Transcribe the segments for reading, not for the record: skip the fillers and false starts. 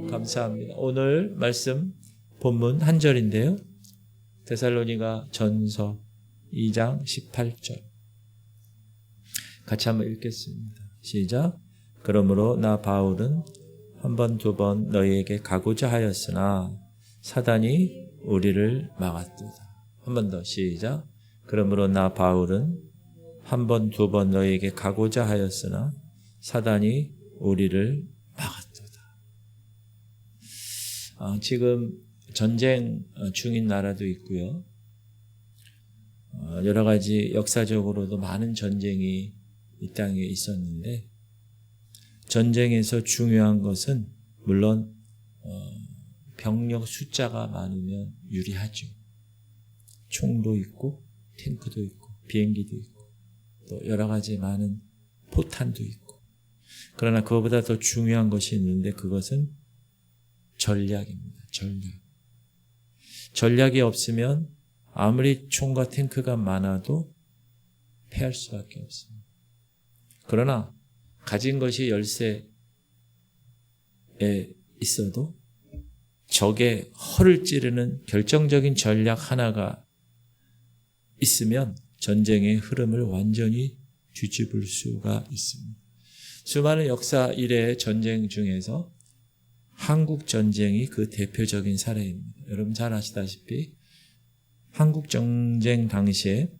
감사합니다. 오늘 말씀 본문 한 절인데요. 데살로니가 전서 2장 18절. 같이 한번 읽겠습니다. 시작. 그러므로 나 바울은 한 번, 두 번 너희에게 가고자 하였으나 사단이 우리를 막았도다. 한 번 더 시작. 그러므로 나 바울은 한 번, 두 번 너희에게 가고자 하였으나 사단이 우리를 막았도다. 지금 전쟁 중인 나라도 있고요. 여러 가지 역사적으로도 많은 전쟁이 이 땅에 있었는데 전쟁에서 중요한 것은 물론 병력 숫자가 많으면 유리하죠. 총도 있고 탱크도 있고 비행기도 있고 또 여러 가지 많은 포탄도 있고 그러나 그것보다 더 중요한 것이 있는데 그것은 전략입니다. 전략이 없으면 아무리 총과 탱크가 많아도 패할 수밖에 없습니다. 그러나 가진 것이 열세에 있어도 적의 허를 찌르는 결정적인 전략 하나가 있으면 전쟁의 흐름을 완전히 뒤집을 수가 있습니다. 수많은 역사 이래의 전쟁 중에서 한국 전쟁이 그 대표적인 사례입니다. 여러분 잘 아시다시피 한국 전쟁 당시에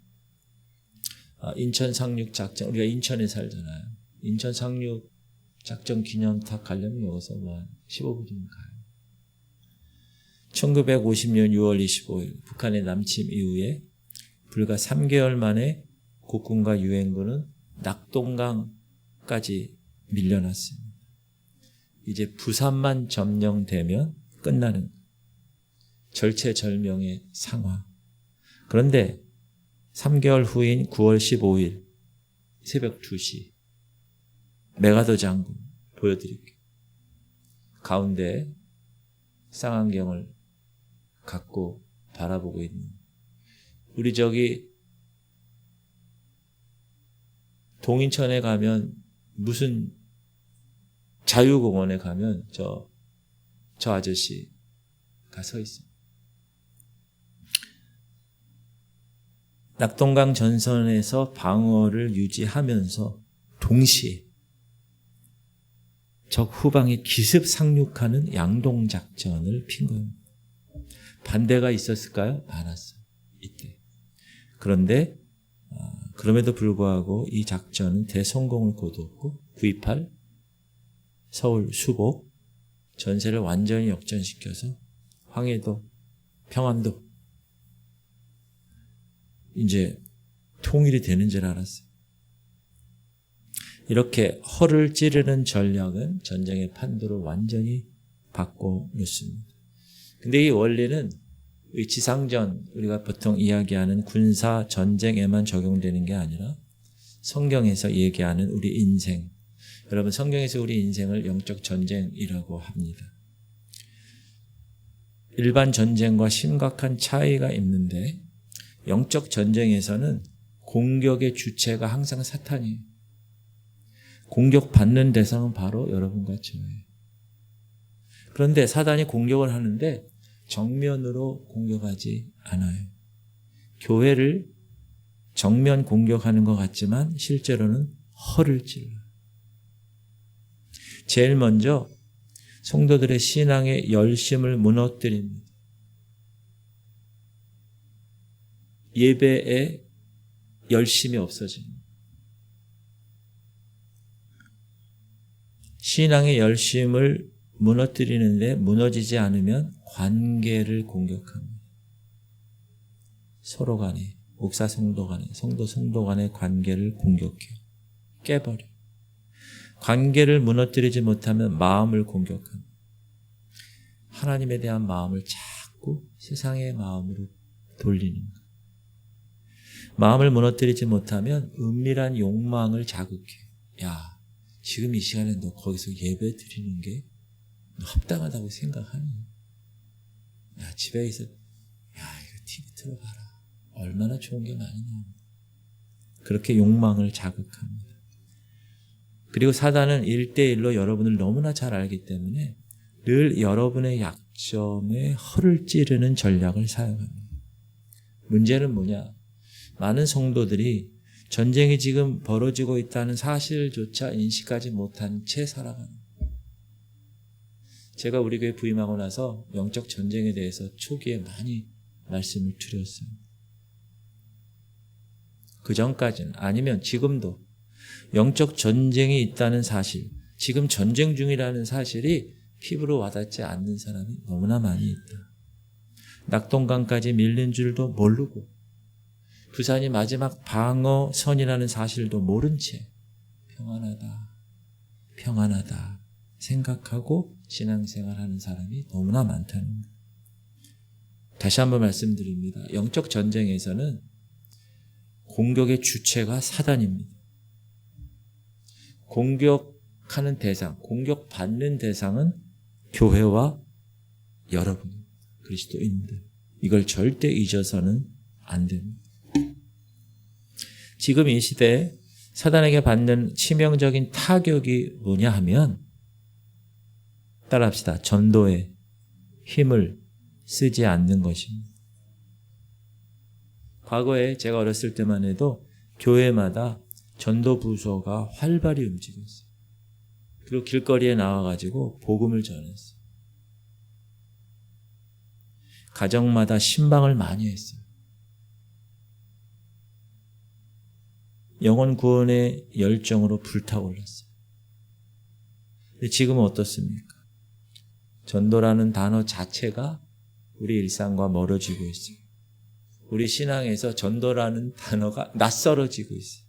인천 상륙 작전, 우리가 인천에 살잖아요. 인천 상륙 작전 기념탑 가려면 여기서 뭐 15분이면 가요. 1950년 6월 25일 북한의 남침 이후에 불과 3개월 만에 국군과 유엔군은 낙동강까지 밀려났습니다. 이제 부산만 점령되면 끝나는 절체절명의 상황. 그런데 3개월 후인 9월 15일 새벽 2시 메가더 장군 보여드릴게요. 가운데 쌍안경을 갖고 바라보고 있는 우리 저기 동인천에 가면 무슨 자유공원에 가면 저 아저씨가 서 있습니다. 낙동강 전선에서 방어를 유지하면서 동시에 적 후방에 기습 상륙하는 양동작전을 핀 겁니다. 반대가 있었을까요? 많았어요. 이때. 그런데 그럼에도 불구하고 이 작전은 대성공을 거두었고 9.28 서울 수복 전세를 완전히 역전시켜서 황해도 평안도 이제 통일이 되는 줄 알았어요. 이렇게 허를 찌르는 전략은 전쟁의 판도를 완전히 바꿔놓습니다. 근데 이 원리는 지상전, 우리가 보통 이야기하는 군사 전쟁에만 적용되는 게 아니라 성경에서 얘기하는 우리 인생, 여러분 성경에서 우리 인생을 영적 전쟁이라고 합니다. 일반 전쟁과 심각한 차이가 있는데 영적 전쟁에서는 공격의 주체가 항상 사탄이에요. 공격받는 대상은 바로 여러분과 저예요. 그런데 사단이 공격을 하는데 정면으로 공격하지 않아요. 교회를 정면 공격하는 것 같지만 실제로는 허를 찔러요. 제일 먼저 성도들의 신앙의 열심을 무너뜨립니다. 예배에 열심이 없어집니다. 신앙의 열심을 무너뜨리는데 무너지지 않으면 관계를 공격합니다. 서로 간에, 목사 성도 간에, 성도 간의 관계를 공격해요. 깨버려. 관계를 무너뜨리지 못하면 마음을 공격합니다. 하나님에 대한 마음을 자꾸 세상의 마음으로 돌리는 것. 마음을 무너뜨리지 못하면 은밀한 욕망을 자극해. 야, 지금 이 시간에 너 거기서 예배 드리는 게 너 합당하다고 생각하니? 야, 집에 있어. 야, 이거 TV 틀어봐라. 얼마나 좋은 게 많이 나옵니다. 그렇게 욕망을 자극합니다. 그리고 사단은 1대1로 여러분을 너무나 잘 알기 때문에 늘 여러분의 약점에 허를 찌르는 전략을 사용합니다. 문제는 뭐냐? 많은 성도들이 전쟁이 지금 벌어지고 있다는 사실조차 인식하지 못한 채 살아가는 거예요. 제가 우리 교회 부임하고 나서 영적 전쟁에 대해서 초기에 많이 말씀을 드렸어요. 그 전까지는 아니면 지금도 영적 전쟁이 있다는 사실, 지금 전쟁 중이라는 사실이 피부로 와닿지 않는 사람이 너무나 많이 있다. 낙동강까지 밀린 줄도 모르고 부산이 마지막 방어선이라는 사실도 모른 채 평안하다 생각하고 신앙생활하는 사람이 너무나 많다는 거예요. 다시 한번 말씀드립니다. 영적 전쟁에서는 공격의 주체가 사단입니다. 공격하는 대상, 공격받는 대상은 교회와 여러분, 그리스도인들. 이걸 절대 잊어서는 안 됩니다. 지금 이 시대에 사단에게 받는 치명적인 타격이 뭐냐 하면, 따라합시다. 전도에 힘을 쓰지 않는 것입니다. 과거에 제가 어렸을 때만 해도 교회마다 전도 부서가 활발히 움직였어요. 그리고 길거리에 나와가지고 복음을 전했어요. 가정마다 신방을 많이 했어요. 영혼 구원의 열정으로 불타올랐어요. 근데 지금은 어떻습니까? 전도라는 단어 자체가 우리 일상과 멀어지고 있어요. 우리 신앙에서 전도라는 단어가 낯설어지고 있어요.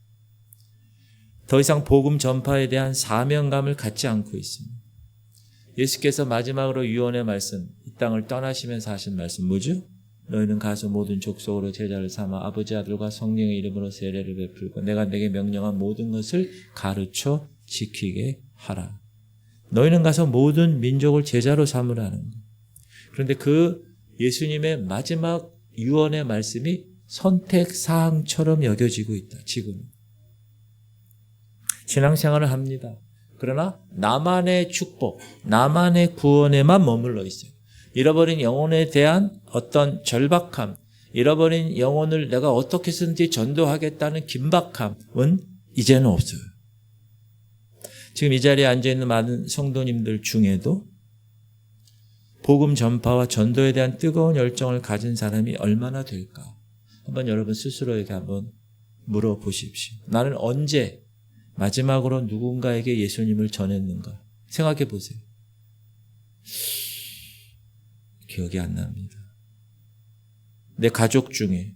더 이상 복음 전파에 대한 사명감을 갖지 않고 있습니다. 예수께서 마지막으로 유언의 말씀, 이 땅을 떠나시면서 하신 말씀 뭐죠? 너희는 가서 모든 족속으로 제자를 삼아 아버지 아들과 성령의 이름으로 세례를 베풀고 내가 내게 명령한 모든 것을 가르쳐 지키게 하라. 너희는 가서 모든 민족을 제자로 삼으라는 것. 그런데 그 예수님의 마지막 유언의 말씀이 선택사항처럼 여겨지고 있다. 지금 신앙생활을 합니다. 그러나 나만의 축복, 나만의 구원에만 머물러 있어요. 잃어버린 영혼에 대한 어떤 절박함, 잃어버린 영혼을 내가 어떻게 해서든지 전도하겠다는 긴박함은 이제는 없어요. 지금 이 자리에 앉아있는 많은 성도님들 중에도 복음 전파와 전도에 대한 뜨거운 열정을 가진 사람이 얼마나 될까? 한번 여러분 스스로에게 한번 물어보십시오. 나는 언제 마지막으로 누군가에게 예수님을 전했는가? 생각해 보세요. 기억이 안 납니다. 내 가족 중에,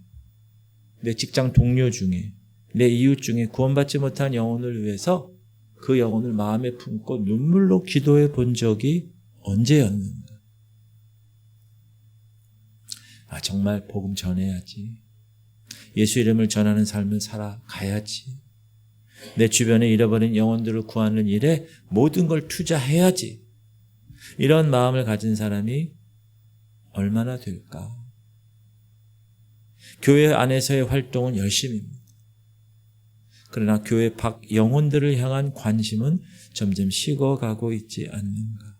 내 직장 동료 중에, 내 이웃 중에 구원받지 못한 영혼을 위해서 그 영혼을 마음에 품고 눈물로 기도해 본 적이 언제였는가? 정말 복음 전해야지. 예수 이름을 전하는 삶을 살아가야지. 내 주변에 잃어버린 영혼들을 구하는 일에 모든 걸 투자해야지. 이런 마음을 가진 사람이 얼마나 될까? 교회 안에서의 활동은 열심입니다. 그러나 교회 밖 영혼들을 향한 관심은 점점 식어가고 있지 않는가?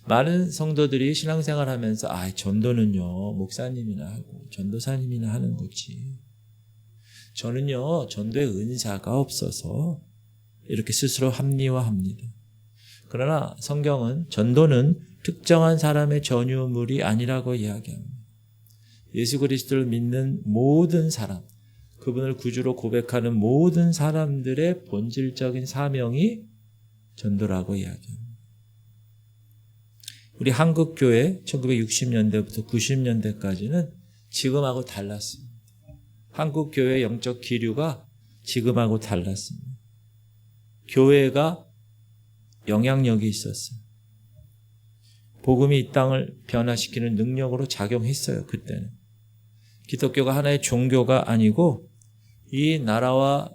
많은 성도들이 신앙생활 하면서 전도는요 목사님이나 하고 전도사님이나 하는 거지. 저는요 전도의 은사가 없어서 이렇게 스스로 합리화합니다. 그러나 성경은 전도는 특정한 사람의 전유물이 아니라고 이야기합니다. 예수 그리스도를 믿는 모든 사람, 그분을 구주로 고백하는 모든 사람들의 본질적인 사명이 전도라고 이야기합니다. 우리 한국교회 1960년대부터 90년대까지는 지금하고 달랐습니다. 한국교회의 영적 기류가 지금하고 달랐습니다. 교회가 영향력이 있었어요. 복음이 이 땅을 변화시키는 능력으로 작용했어요. 그때는. 기독교가 하나의 종교가 아니고 이 나라와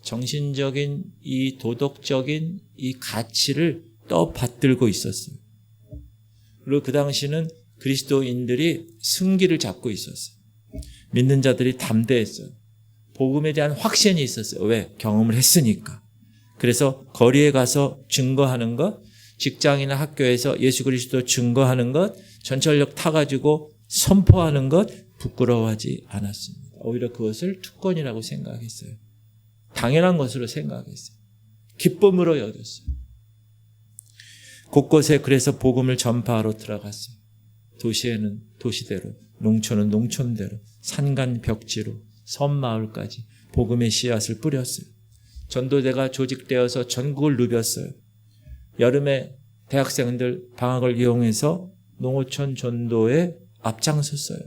정신적인 이 도덕적인 이 가치를 떠받들고 있었어요. 그리고 그 당시는 그리스도인들이 승기를 잡고 있었어요. 믿는 자들이 담대했어요. 복음에 대한 확신이 있었어요. 왜? 경험을 했으니까. 그래서 거리에 가서 증거하는 것, 직장이나 학교에서 예수 그리스도 증거하는 것, 전철역 타가지고 선포하는 것 부끄러워하지 않았습니다. 오히려 그것을 특권이라고 생각했어요. 당연한 것으로 생각했어요. 기쁨으로 여겼어요. 곳곳에 그래서 복음을 전파하러 들어갔어요. 도시에는 도시대로, 농촌은 농촌대로, 산간 벽지로, 섬마을까지 복음의 씨앗을 뿌렸어요. 전도대가 조직되어서 전국을 누볐어요. 여름에 대학생들 방학을 이용해서 농어촌 전도에 앞장섰어요.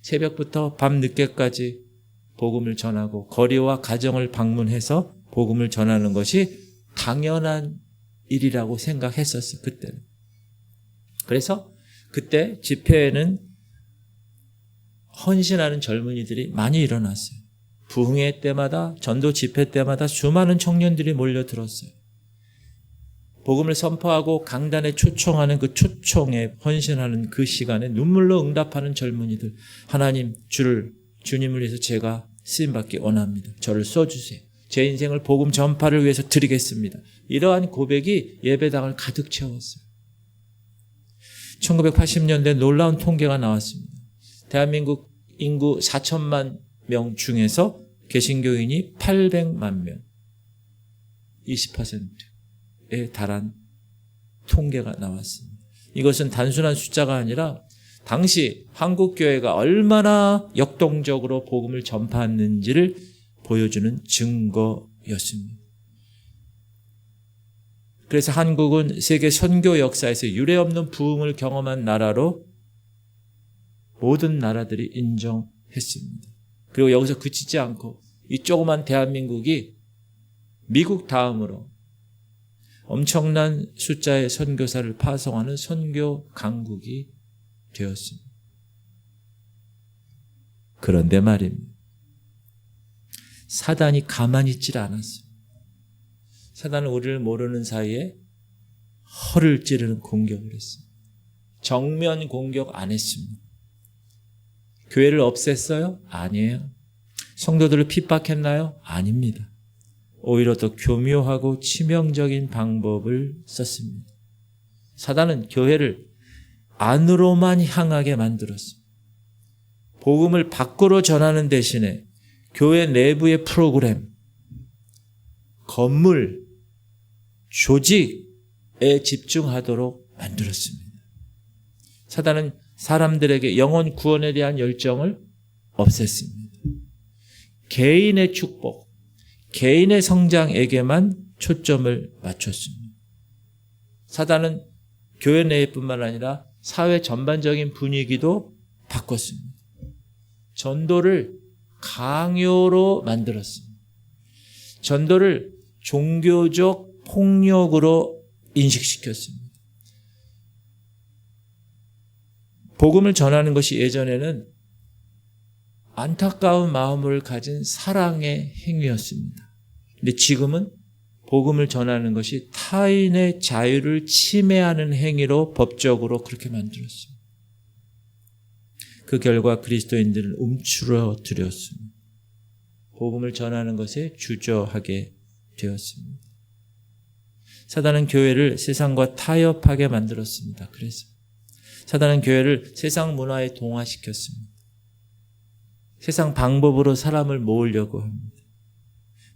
새벽부터 밤 늦게까지 복음을 전하고 거리와 가정을 방문해서 복음을 전하는 것이 당연한 일이라고 생각했었어요. 그때는. 그래서 그때 집회에는 헌신하는 젊은이들이 많이 일어났어요. 부흥회 때마다, 전도 집회 때마다 수많은 청년들이 몰려들었어요. 복음을 선포하고 강단에 초청하는 그 초청에 헌신하는 그 시간에 눈물로 응답하는 젊은이들. 하나님, 주님을 위해서 제가 쓰임받기 원합니다. 저를 써주세요. 제 인생을 복음 전파를 위해서 드리겠습니다. 이러한 고백이 예배당을 가득 채웠어요. 1980년대 놀라운 통계가 나왔습니다. 대한민국 인구 4천만 명 중에서 개신교인이 800만 명, 20%에 달한 통계가 나왔습니다. 이것은 단순한 숫자가 아니라 당시 한국교회가 얼마나 역동적으로 복음을 전파했는지를 보여주는 증거였습니다. 그래서 한국은 세계 선교 역사에서 유례없는 부흥을 경험한 나라로 모든 나라들이 인정했습니다. 그리고 여기서 그치지 않고 이 조그만 대한민국이 미국 다음으로 엄청난 숫자의 선교사를 파송하는 선교 강국이 되었습니다. 그런데 말입니다. 사단이 가만히 있질 않았어요. 사단은 우리를 모르는 사이에 허를 찌르는 공격을 했어요. 정면 공격 안 했습니다. 교회를 없앴어요? 아니에요. 성도들을 핍박했나요? 아닙니다. 오히려 더 교묘하고 치명적인 방법을 썼습니다. 사단은 교회를 안으로만 향하게 만들었습니다. 복음을 밖으로 전하는 대신에 교회 내부의 프로그램, 건물, 조직에 집중하도록 만들었습니다. 사단은 사람들에게 영혼 구원에 대한 열정을 없앴습니다. 개인의 축복, 개인의 성장에게만 초점을 맞췄습니다. 사단은 교회 내뿐만 아니라 사회 전반적인 분위기도 바꿨습니다. 전도를 강요로 만들었습니다. 전도를 종교적 폭력으로 인식시켰습니다. 복음을 전하는 것이 예전에는 안타까운 마음을 가진 사랑의 행위였습니다. 근데 지금은 복음을 전하는 것이 타인의 자유를 침해하는 행위로 법적으로 그렇게 만들었습니다. 그 결과 그리스도인들은 움츠러들었습니다. 복음을 전하는 것에 주저하게 되었습니다. 사단은 교회를 세상과 타협하게 만들었습니다. 그래서 사단은 교회를 세상 문화에 동화시켰습니다. 세상 방법으로 사람을 모으려고 합니다.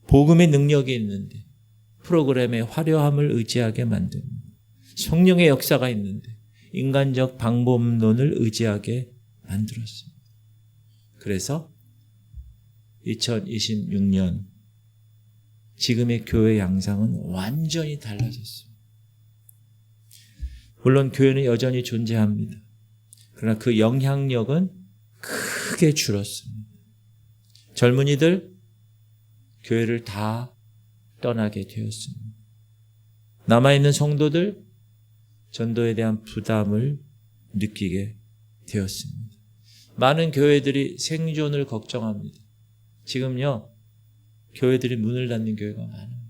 복음의 능력이 있는데 프로그램의 화려함을 의지하게 만듭니다. 성령의 역사가 있는데 인간적 방법론을 의지하게 만들었습니다. 그래서 2026년 지금의 교회 양상은 완전히 달라졌습니다. 물론 교회는 여전히 존재합니다. 그러나 그 영향력은 크게 줄었습니다. 젊은이들 교회를 다 떠나게 되었습니다. 남아있는 성도들 전도에 대한 부담을 느끼게 되었습니다. 많은 교회들이 생존을 걱정합니다. 지금요, 교회들이 문을 닫는 교회가 많아요.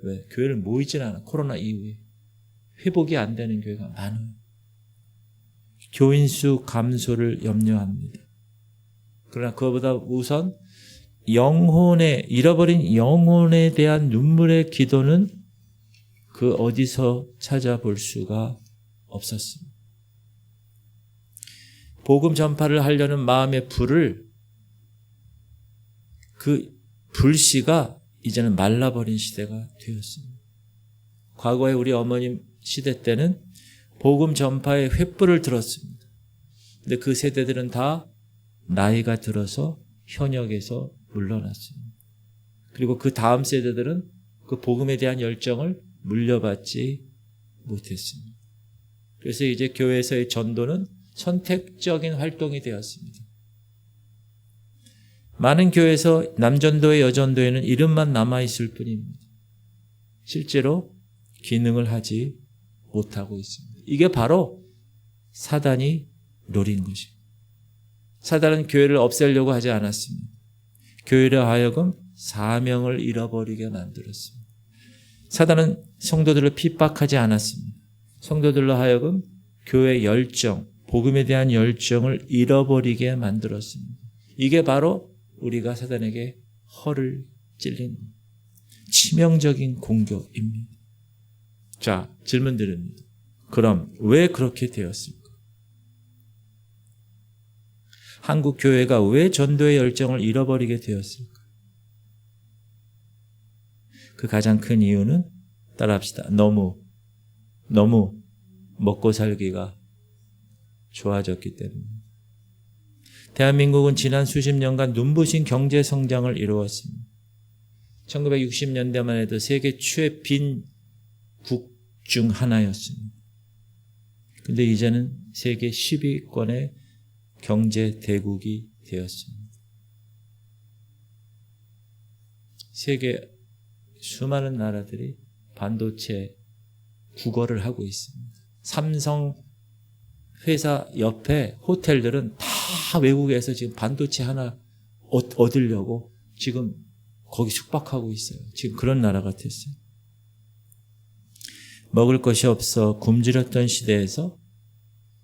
왜? 교회를 모이질 않아. 코로나 이후에. 회복이 안 되는 교회가 많아요. 교인 수 감소를 염려합니다. 그러나 그것보다 우선 잃어버린 영혼에 대한 눈물의 기도는 그 어디서 찾아볼 수가 없었습니다. 복음 전파를 하려는 마음의 불을, 그 불씨가 이제는 말라버린 시대가 되었습니다. 과거에 우리 어머님 시대 때는 복음 전파에 횃불을 들었습니다. 근데 그 세대들은 다 나이가 들어서 현역에서 물러났습니다. 그리고 그 다음 세대들은 그 복음에 대한 열정을 물려받지 못했습니다. 그래서 이제 교회에서의 전도는 선택적인 활동이 되었습니다. 많은 교회에서 남전도회, 여전도회는 이름만 남아있을 뿐입니다. 실제로 기능을 하지 못하고 있습니다. 이게 바로 사단이 노린 것입니다. 사단은 교회를 없애려고 하지 않았습니다. 교회를 하여금 사명을 잃어버리게 만들었습니다. 사단은 성도들을 핍박하지 않았습니다. 성도들로 하여금 교회 열정, 복음에 대한 열정을 잃어버리게 만들었습니다. 이게 바로 우리가 사단에게 허를 찔린 치명적인 공격입니다. 자, 질문 드립니다. 그럼 왜 그렇게 되었습니까? 한국 교회가 왜 전도의 열정을 잃어버리게 되었을까? 그 가장 큰 이유는 따라합시다. 너무 먹고 살기가 좋아졌기 때문입니다. 대한민국은 지난 수십 년간 눈부신 경제 성장을 이루었습니다. 1960년대만 해도 세계 최빈 국 중 하나였습니다. 그런데 이제는 세계 10위권의 경제 대국이 되었습니다. 세계 수많은 나라들이 반도체 국어를 하고 있습니다. 삼성 회사 옆에 호텔들은 다 외국에서 지금 반도체 하나 얻으려고 지금 거기 숙박하고 있어요. 지금 그런 나라가 됐어요. 먹을 것이 없어 굶주렸던 시대에서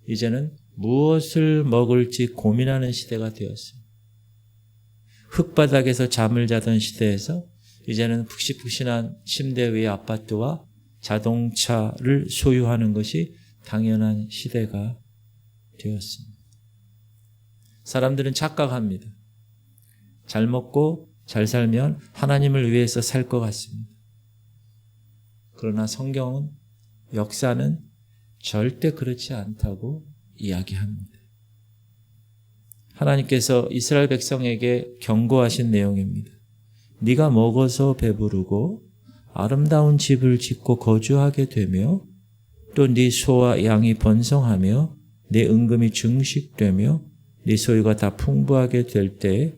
이제는 무엇을 먹을지 고민하는 시대가 되었어요. 흙바닥에서 잠을 자던 시대에서 이제는 푹신푹신한 침대 위의 아파트와 자동차를 소유하는 것이 당연한 시대가 되었습니다. 사람들은 착각합니다. 잘 먹고 잘 살면 하나님을 위해서 살 것 같습니다. 그러나 성경은, 역사는 절대 그렇지 않다고 이야기합니다. 하나님께서 이스라엘 백성에게 경고하신 내용입니다. 네가 먹어서 배부르고 아름다운 집을 짓고 거주하게 되며 또 네 소와 양이 번성하며 네 은금이 증식되며 네 소유가 다 풍부하게 될 때에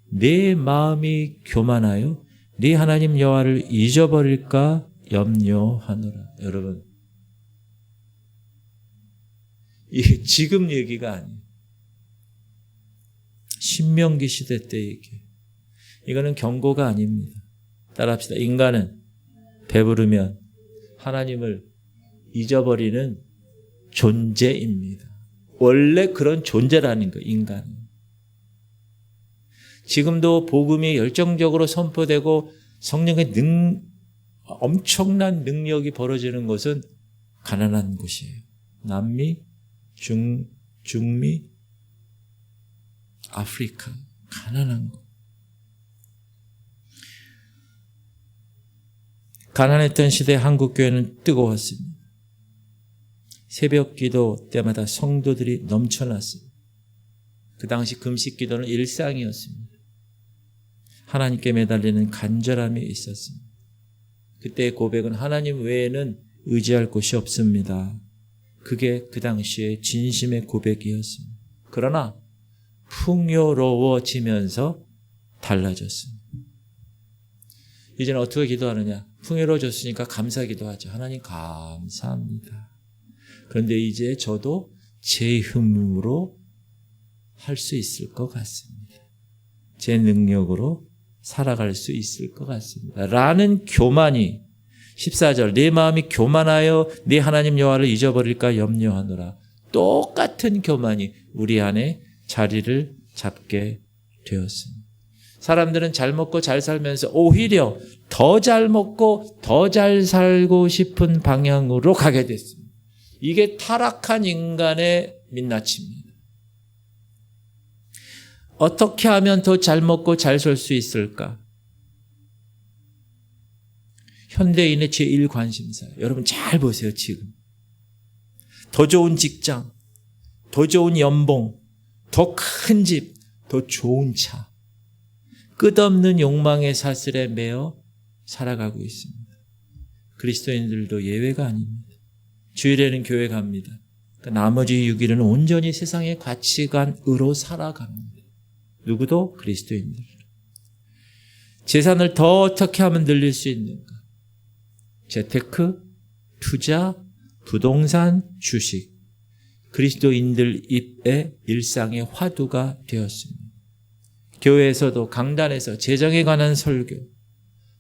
네 마음이 교만하여 네 하나님 여호와를 잊어버릴까 염려하노라. 여러분, 이게 지금 얘기가 아니에요. 신명기 시대 때 얘기예요. 이거는 경고가 아닙니다. 따라합시다. 인간은 배부르면 하나님을 잊어버리는 존재입니다. 원래 그런 존재라는 거예요, 인간은. 지금도 복음이 열정적으로 선포되고 성령의 엄청난 능력이 벌어지는 곳은 가난한 곳이에요. 남미, 중미, 아프리카, 가난한 곳. 가난했던 시대 한국교회는 뜨거웠습니다. 새벽 기도 때마다 성도들이 넘쳐났습니다. 그 당시 금식 기도는 일상이었습니다. 하나님께 매달리는 간절함이 있었습니다. 그때의 고백은 하나님 외에는 의지할 곳이 없습니다. 그게 그 당시의 진심의 고백이었습니다. 그러나 풍요로워지면서 달라졌습니다. 이제는 어떻게 기도하느냐? 풍요로워졌으니까 감사 기도하죠. 하나님 감사합니다. 그런데 이제 저도 제 힘으로 할 수 있을 것 같습니다. 제 능력으로 살아갈 수 있을 것 같습니다. 라는 교만이 14절 내 마음이 교만하여 네 하나님 여호와를 잊어버릴까 염려하노라. 똑같은 교만이 우리 안에 자리를 잡게 되었습니다. 사람들은 잘 먹고 잘 살면서 오히려 더 잘 먹고 더 잘 살고 싶은 방향으로 가게 됐습니다. 이게 타락한 인간의 민낯입니다. 어떻게 하면 더 잘 먹고 잘 살 수 있을까? 현대인의 제1관심사예요. 여러분 잘 보세요. 지금 더 좋은 직장, 더 좋은 연봉, 더 큰 집, 더 좋은 차, 끝없는 욕망의 사슬에 매여 살아가고 있습니다. 그리스도인들도 예외가 아닙니다. 주일에는 교회 갑니다. 그러니까 나머지 6일은 온전히 세상의 가치관으로 살아갑니다. 누구도 그리스도인들. 재산을 더 어떻게 하면 늘릴 수 있는가? 재테크, 투자, 부동산, 주식. 그리스도인들 입의 일상의 화두가 되었습니다. 교회에서도 강단에서 재정에 관한 설교,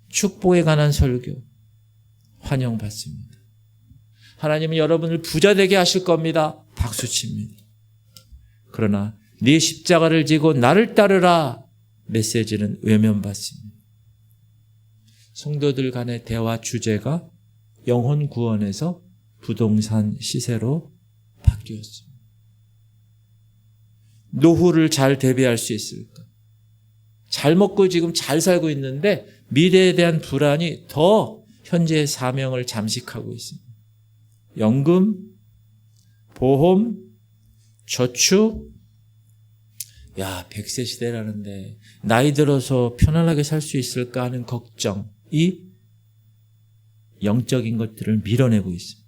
축복에 관한 설교 환영받습니다. 하나님은 여러분을 부자 되게 하실 겁니다. 박수칩니다. 그러나 네 십자가를 지고 나를 따르라 메시지는 외면받습니다. 성도들 간의 대화 주제가 영혼 구원에서 부동산 시세로 바뀌었습니다. 노후를 잘 대비할 수 있을까? 잘 먹고 지금 잘 살고 있는데 미래에 대한 불안이 더 현재의 사명을 잠식하고 있습니다. 연금, 보험, 저축, 100세 시대라는데 나이 들어서 편안하게 살 수 있을까 하는 걱정이 영적인 것들을 밀어내고 있습니다.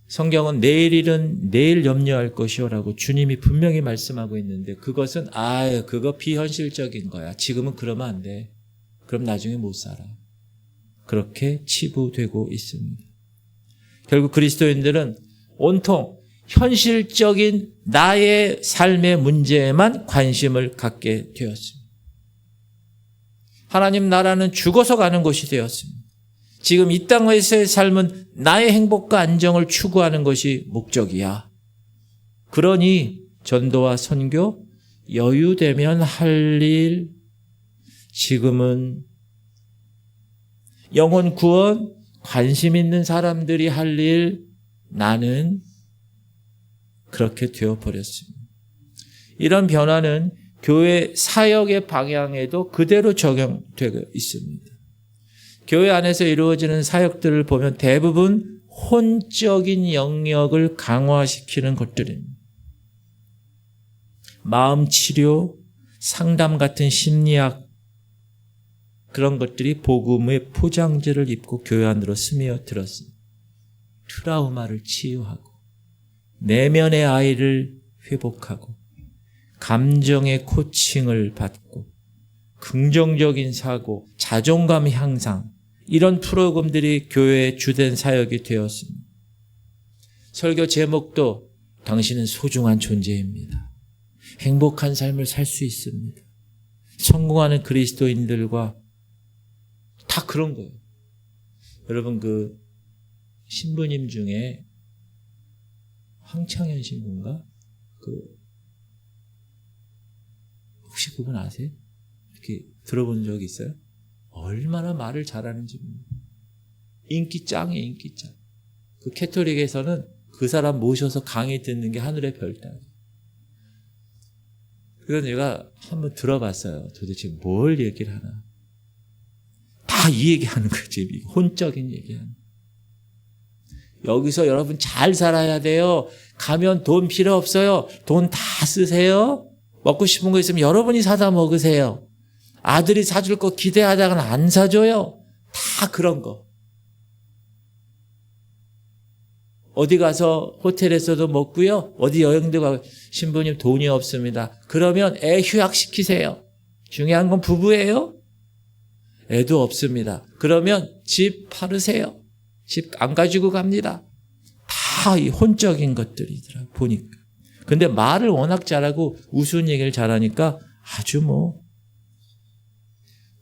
성경은 내일 일은 내일 염려할 것이오라고 주님이 분명히 말씀하고 있는데 그것은 그거 비현실적인 거야. 지금은 그러면 안 돼. 그럼 나중에 못 살아. 그렇게 치부되고 있습니다. 결국 그리스도인들은 온통 현실적인 나의 삶의 문제에만 관심을 갖게 되었습니다. 하나님 나라는 죽어서 가는 곳이 되었습니다. 지금 이 땅에서의 삶은 나의 행복과 안정을 추구하는 것이 목적이야. 그러니 전도와 선교, 여유되면 할 일, 지금은 영혼 구원, 관심 있는 사람들이 할 일, 나는 그렇게 되어버렸습니다. 이런 변화는 교회 사역의 방향에도 그대로 적용되고 있습니다. 교회 안에서 이루어지는 사역들을 보면 대부분 혼적인 영역을 강화시키는 것들입니다. 마음 치료, 상담 같은 심리학 그런 것들이 복음의 포장지를 입고 교회 안으로 스며들었습니다. 트라우마를 치유하고 내면의 아이를 회복하고 감정의 코칭을 받고 긍정적인 사고, 자존감 향상 이런 프로그램들이 교회의 주된 사역이 되었습니다. 설교 제목도 당신은 소중한 존재입니다. 행복한 삶을 살 수 있습니다. 성공하는 그리스도인들과 다 그런 거예요. 여러분 그 신부님 중에 황창현 신부인가? 혹시 그분 아세요? 이렇게 들어본 적 있어요? 얼마나 말을 잘하는지. 인기 짱이에요, 인기 짱. 그 캐톨릭에서는 그 사람 모셔서 강의 듣는 게 하늘의 별따기. 그래서 내가 한번 들어봤어요. 도대체 뭘 얘기를 하나. 다 이 얘기하는 거지. 혼적인 얘기하는. 여기서 여러분 잘 살아야 돼요. 가면 돈 필요 없어요. 돈 다 쓰세요. 먹고 싶은 거 있으면 여러분이 사다 먹으세요. 아들이 사줄 거 기대하다가는 안 사줘요. 다 그런 거. 어디 가서 호텔에서도 먹고요. 어디 여행도 가고 신부님 돈이 없습니다. 그러면 애 휴학시키세요. 중요한 건 부부예요. 애도 없습니다. 그러면 집 팔으세요. 집 안 가지고 갑니다. 다 이 혼적인 것들이더라 보니까. 근데 말을 워낙 잘하고 우스운 얘기를 잘하니까 아주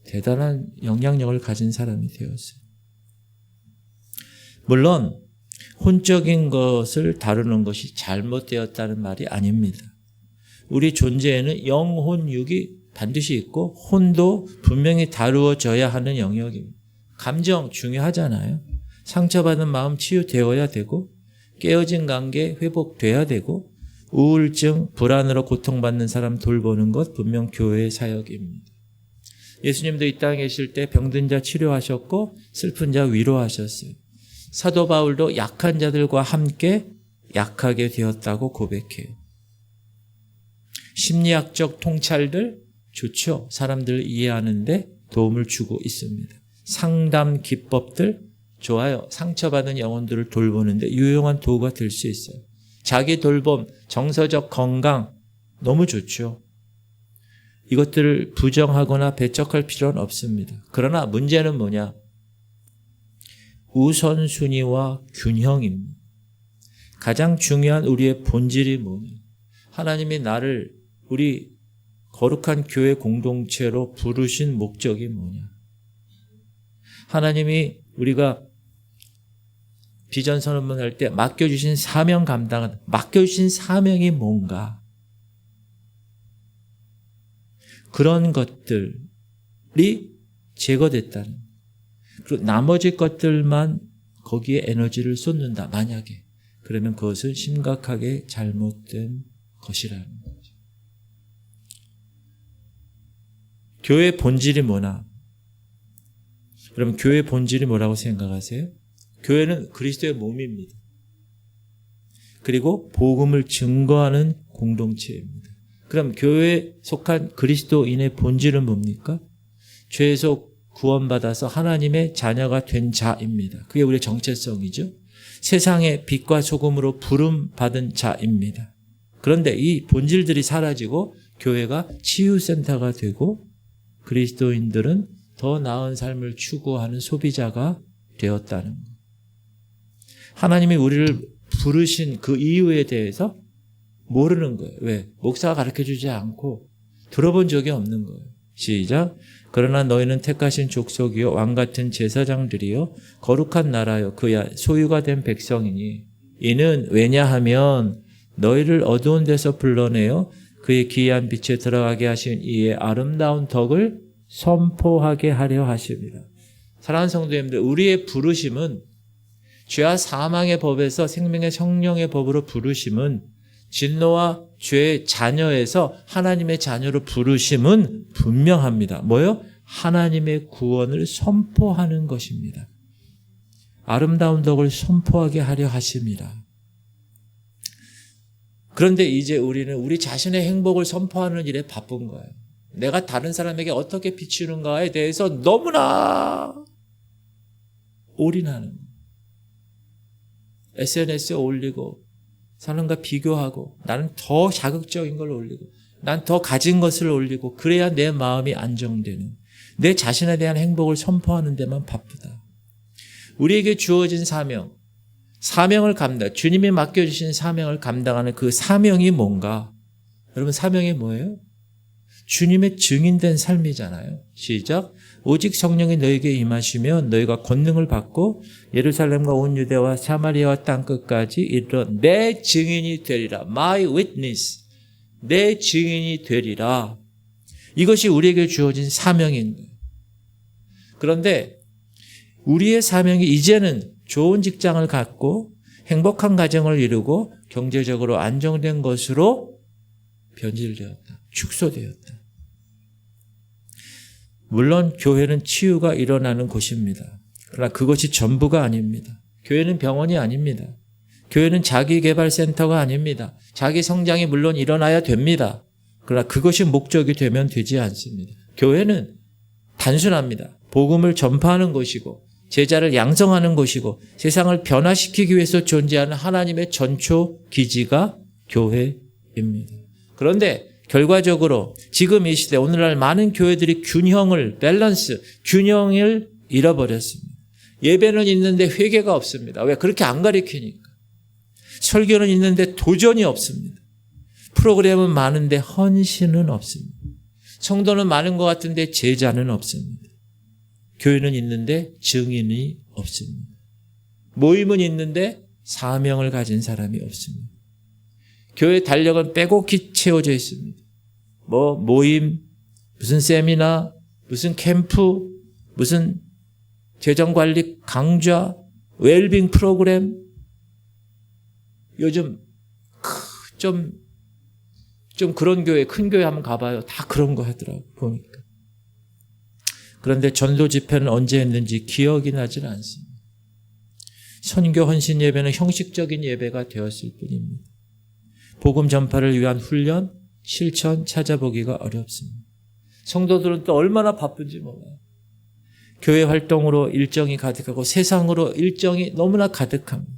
대단한 영향력을 가진 사람이 되었어요. 물론 혼적인 것을 다루는 것이 잘못되었다는 말이 아닙니다. 우리 존재에는 영혼, 육이 반드시 있고 혼도 분명히 다루어져야 하는 영역입니다. 감정 중요하잖아요. 상처받은 마음 치유되어야 되고 깨어진 관계 회복돼야 되고 우울증, 불안으로 고통받는 사람 돌보는 것 분명 교회의 사역입니다. 예수님도 이 땅에 계실 때 병든 자 치료하셨고 슬픈 자 위로하셨어요. 사도 바울도 약한 자들과 함께 약하게 되었다고 고백해요. 심리학적 통찰들 좋죠. 사람들을 이해하는데 도움을 주고 있습니다. 상담 기법들 좋아요. 상처받은 영혼들을 돌보는데 유용한 도구가 될 수 있어요. 자기 돌봄, 정서적 건강 너무 좋죠. 이것들을 부정하거나 배척할 필요는 없습니다. 그러나 문제는 뭐냐? 우선순위와 균형입니다. 가장 중요한 우리의 본질이 뭐냐? 하나님이 나를 우리 거룩한 교회 공동체로 부르신 목적이 뭐냐? 하나님이 우리가 비전 선언문할 때 맡겨주신 사명 감당은 맡겨주신 사명이 뭔가? 그런 것들이 제거됐다는. 그리고 나머지 것들만 거기에 에너지를 쏟는다. 만약에. 그러면 그것은 심각하게 잘못된 것이라는 거죠. 교회의 본질이 뭐나? 여러분 교회의 본질이 뭐라고 생각하세요? 교회는 그리스도의 몸입니다. 그리고 복음을 증거하는 공동체입니다. 그럼 교회에 속한 그리스도인의 본질은 뭡니까? 죄에서 구원받아서 하나님의 자녀가 된 자입니다. 그게 우리의 정체성이죠. 세상의 빛과 소금으로 부름받은 자입니다. 그런데 이 본질들이 사라지고 교회가 치유센터가 되고 그리스도인들은 더 나은 삶을 추구하는 소비자가 되었다는 것. 하나님이 우리를 부르신 그 이유에 대해서 모르는 거예요. 왜? 목사가 가르쳐주지 않고 들어본 적이 없는 거예요. 시작. 그러나 너희는 택하신 족속이요 왕같은 제사장들이요 거룩한 나라요 그야 소유가 된 백성이니 이는 왜냐하면 너희를 어두운 데서 불러내어 그의 기이한 빛에 들어가게 하신 이의 아름다운 덕을 선포하게 하려 하십니다. 사랑하는 성도님들, 우리의 부르심은 죄와 사망의 법에서 생명의 성령의 법으로 부르심은 진노와 죄의 자녀에서 하나님의 자녀로 부르심은 분명합니다. 뭐요? 하나님의 구원을 선포하는 것입니다. 아름다운 덕을 선포하게 하려 하십니다. 그런데 이제 우리는 우리 자신의 행복을 선포하는 일에 바쁜 거예요. 내가 다른 사람에게 어떻게 비추는가에 대해서 너무나 올인하는 거예요. SNS에 올리고 사람과 비교하고 나는 더 자극적인 걸 올리고 난 더 가진 것을 올리고 그래야 내 마음이 안정되는 내 자신에 대한 행복을 선포하는 데만 바쁘다. 우리에게 주어진 사명을 감당, 주님이 맡겨주신 사명을 감당하는 그 사명이 뭔가? 여러분 사명이 뭐예요? 주님의 증인된 삶이잖아요. 시작. 오직 성령이 너에게 임하시면 너희가 권능을 받고 예루살렘과 온 유대와 사마리아와 땅끝까지 이르러 내 증인이 되리라. My witness. 내 증인이 되리라. 이것이 우리에게 주어진 사명인 거예요. 그런데 우리의 사명이 이제는 좋은 직장을 갖고 행복한 가정을 이루고 경제적으로 안정된 것으로 변질되었다. 축소되었다. 물론 교회는 치유가 일어나는 곳입니다. 그러나 그것이 전부가 아닙니다. 교회는 병원이 아닙니다. 교회는 자기개발센터가 아닙니다. 자기 성장이 물론 일어나야 됩니다. 그러나 그것이 목적이 되면 되지 않습니다. 교회는 단순합니다. 복음을 전파하는 것이고 제자를 양성하는 것이고 세상을 변화시키기 위해서 존재하는 하나님의 전초 기지가 교회입니다. 그런데 결과적으로 지금 이 시대 오늘날 많은 교회들이 균형을 잃어버렸습니다. 예배는 있는데 회개가 없습니다. 왜? 그렇게 안 가르치니까. 설교는 있는데 도전이 없습니다. 프로그램은 많은데 헌신은 없습니다. 성도는 많은 것 같은데 제자는 없습니다. 교회는 있는데 증인이 없습니다. 모임은 있는데 사명을 가진 사람이 없습니다. 교회 달력은 빼곡히 채워져 있습니다. 모임, 무슨 세미나, 무슨 캠프, 무슨 재정관리 강좌, 웰빙 프로그램. 요즘 좀 그런 교회, 큰 교회 한번 가봐요. 다 그런 거 하더라고 보니까. 그런데 전도 집회는 언제 했는지 기억이 나질 않습니다. 선교 헌신 예배는 형식적인 예배가 되었을 뿐입니다. 복음 전파를 위한 훈련, 실천 찾아보기가 어렵습니다. 성도들은 또 얼마나 바쁜지 몰라요. 교회 활동으로 일정이 가득하고 세상으로 일정이 너무나 가득합니다.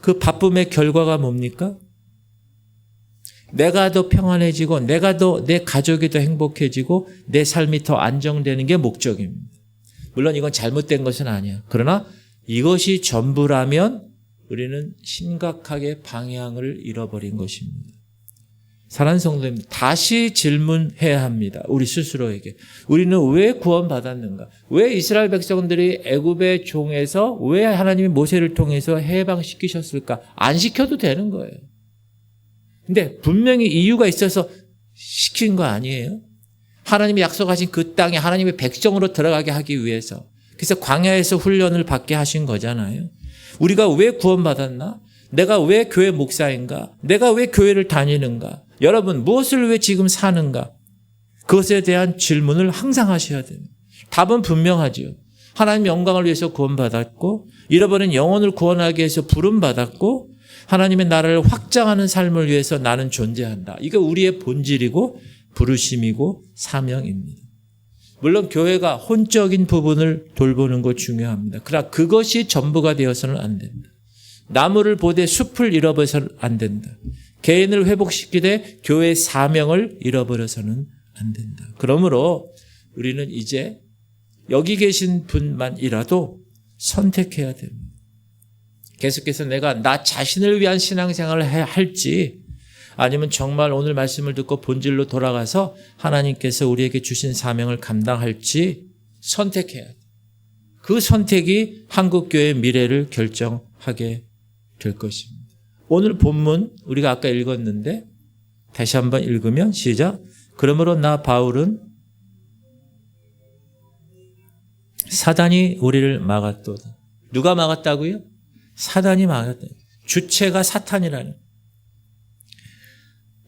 그 바쁨의 결과가 뭡니까? 내가 더 평안해지고 내가 더 내 가족이 더 행복해지고 내 삶이 더 안정되는 게 목적입니다. 물론 이건 잘못된 것은 아니에요. 그러나 이것이 전부라면 우리는 심각하게 방향을 잃어버린 것입니다. 사랑하는 성도님, 다시 질문해야 합니다. 우리 스스로에게. 우리는 왜 구원받았는가? 왜 이스라엘 백성들이 애굽의 종에서 왜 하나님이 모세를 통해서 해방시키셨을까? 안 시켜도 되는 거예요. 근데 분명히 이유가 있어서 시킨 거 아니에요? 하나님이 약속하신 그 땅에 하나님의 백성으로 들어가게 하기 위해서. 그래서 광야에서 훈련을 받게 하신 거잖아요. 우리가 왜 구원받았나? 내가 왜 교회 목사인가? 내가 왜 교회를 다니는가? 여러분, 무엇을 왜 지금 사는가? 그것에 대한 질문을 항상 하셔야 됩니다. 답은 분명하죠. 하나님의 영광을 위해서 구원받았고, 잃어버린 영혼을 구원하기 위해서 부름받았고, 하나님의 나라를 확장하는 삶을 위해서 나는 존재한다. 이게 우리의 본질이고 부르심이고 사명입니다. 물론 교회가 혼적인 부분을 돌보는 것 중요합니다. 그러나 그것이 전부가 되어서는 안 된다. 나무를 보되 숲을 잃어버려서는 안 된다. 개인을 회복시키되 교회의 사명을 잃어버려서는 안 된다. 그러므로 우리는 이제 여기 계신 분만이라도 선택해야 됩니다. 계속해서 내가 나 자신을 위한 신앙생활을 할지 아니면 정말 오늘 말씀을 듣고 본질로 돌아가서 하나님께서 우리에게 주신 사명을 감당할지 선택해야 돼. 그 선택이 한국교회의 미래를 결정하게 될 것입니다. 오늘 본문 우리가 아까 읽었는데 다시 한번 읽으면 시작. 그러므로 나 바울은 사단이 우리를 막았도다. 누가 막았다고요? 사단이 막았다. 주체가 사탄이라는.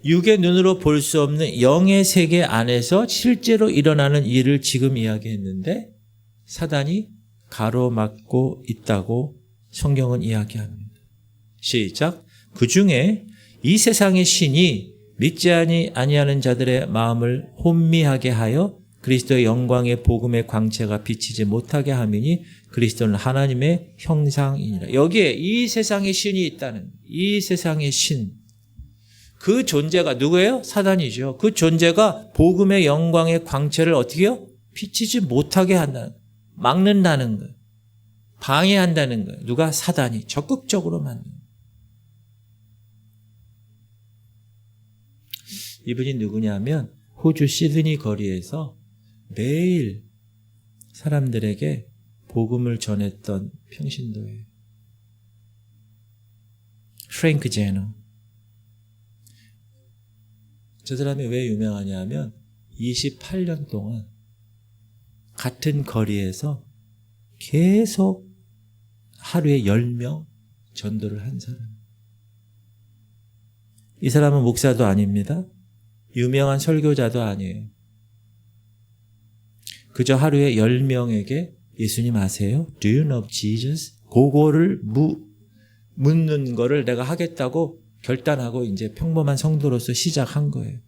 육의 눈으로 볼 수 없는 영의 세계 안에서 실제로 일어나는 일을 지금 이야기했는데 사단이 가로막고 있다고 성경은 이야기합니다. 시작. 그 중에 이 세상의 신이 믿지 아니하는 자들의 마음을 혼미하게 하여 그리스도의 영광의 복음의 광채가 비치지 못하게 함이니 그리스도는 하나님의 형상이니라. 여기에 이 세상의 신이 있다는, 이 세상의 신, 그 존재가 누구예요? 사단이죠. 그 존재가 복음의 영광의 광채를 어떻게 해요? 비치지 못하게 한다는, 막는다는 거예요. 방해한다는 거예요. 누가? 사단이 적극적으로 만드는. 이분이 누구냐면 호주 시드니 거리에서 매일 사람들에게 복음을 전했던 평신도예요. 프랭크 제너. 저 사람이 왜 유명하냐면 28년 동안 같은 거리에서 계속 하루에 10명 전도를 한 사람. 이 사람은 목사도 아닙니다. 유명한 설교자도 아니에요. 그저 하루에 10명에게 예수님 아세요? Do you know Jesus? 그거를 묻는 거를 내가 하겠다고 결단하고 이제 평범한 성도로서 시작한 거예요.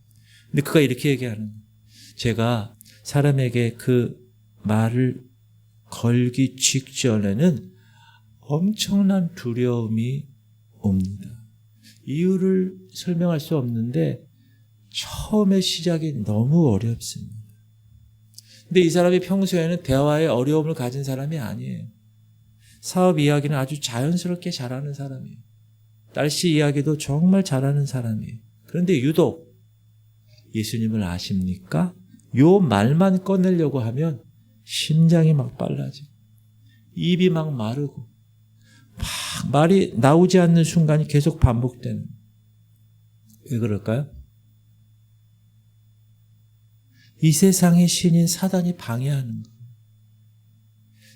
근데 그가 이렇게 얘기하는 거예요. 제가 사람에게 그 말을 걸기 직전에는 엄청난 두려움이 옵니다. 이유를 설명할 수 없는데 처음에 시작이 너무 어렵습니다. 근데 이 사람이 평소에는 대화에 어려움을 가진 사람이 아니에요. 사업 이야기는 아주 자연스럽게 잘하는 사람이에요. 날씨 이야기도 정말 잘하는 사람이에요. 그런데 유독 예수님을 아십니까? 요 말만 꺼내려고 하면 심장이 막 빨라져. 입이 막 마르고 막 말이 나오지 않는 순간이 계속 반복되는. 왜 그럴까요? 이 세상의 신인 사단이 방해하는 거예요.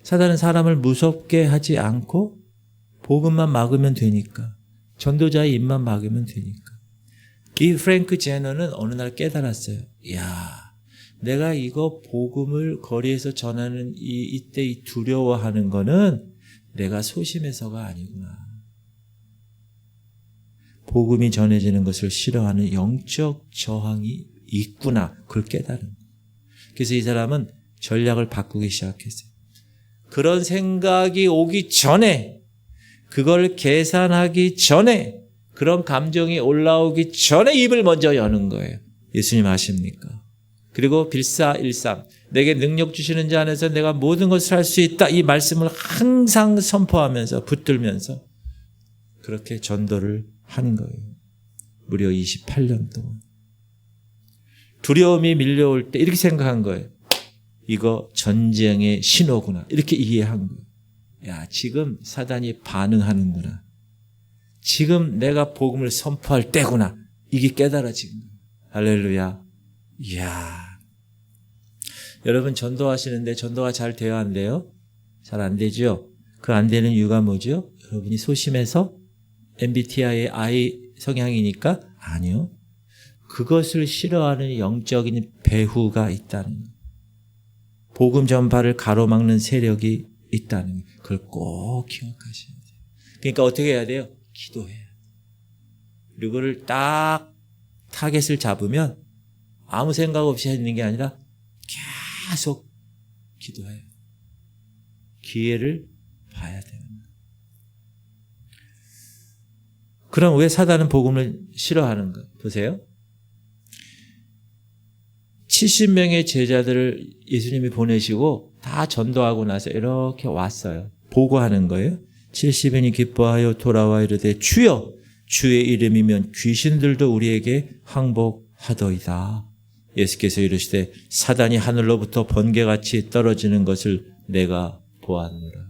사단은 사람을 무섭게 하지 않고 복음만 막으면 되니까, 전도자의 입만 막으면 되니까. 이 프랭크 제너는 어느 날 깨달았어요. 이야, 내가 이거 복음을 거리에서 전하는 이때 이 두려워하는 거는 내가 소심해서가 아니구나. 복음이 전해지는 것을 싫어하는 영적 저항이 있구나. 그걸 깨달은 거예요. 그래서 이 사람은 전략을 바꾸기 시작했어요. 그런 생각이 오기 전에, 그걸 계산하기 전에, 그런 감정이 올라오기 전에 입을 먼저 여는 거예요. 예수님 아십니까? 그리고 빌사일삼, 내게 능력 주시는 자 안에서 내가 모든 것을 할 수 있다. 이 말씀을 항상 선포하면서 붙들면서 그렇게 전도를 한 거예요. 무려 28년 동안. 두려움이 밀려올 때 이렇게 생각한 거예요. 이거 전쟁의 신호구나. 이렇게 이해한 거예요. 야, 지금 사단이 반응하는구나. 지금 내가 복음을 선포할 때구나. 이게 깨달아진 거예요. 할렐루야. 이야. 여러분 전도하시는데 전도가 잘 돼야 안 돼요? 잘 안 되죠? 그 안 되는 이유가 뭐죠? 여러분이 소심해서 MBTI의 I 성향이니까? 아니요. 그것을 싫어하는 영적인 배후가 있다는 거예요. 복음 전파를 가로막는 세력이 있다는 거예요. 그걸 꼭 기억하셔야 돼요. 그러니까 어떻게 해야 돼요? 기도해야 돼요. 그리고 그걸 딱 타겟을 잡으면 아무 생각 없이 하는 게 아니라 계속 기도해요. 기회를 봐야 되는 거예요. 그럼 왜 사단은 복음을 싫어하는가? 보세요. 70명의 제자들을 예수님이 보내시고 다 전도하고 나서 이렇게 왔어요. 보고하는 거예요. 70인이 기뻐하여 돌아와 이르되 주여, 주의 이름이면 귀신들도 우리에게 항복하더이다. 예수께서 이르시되 사단이 하늘로부터 번개같이 떨어지는 것을 내가 보았노라.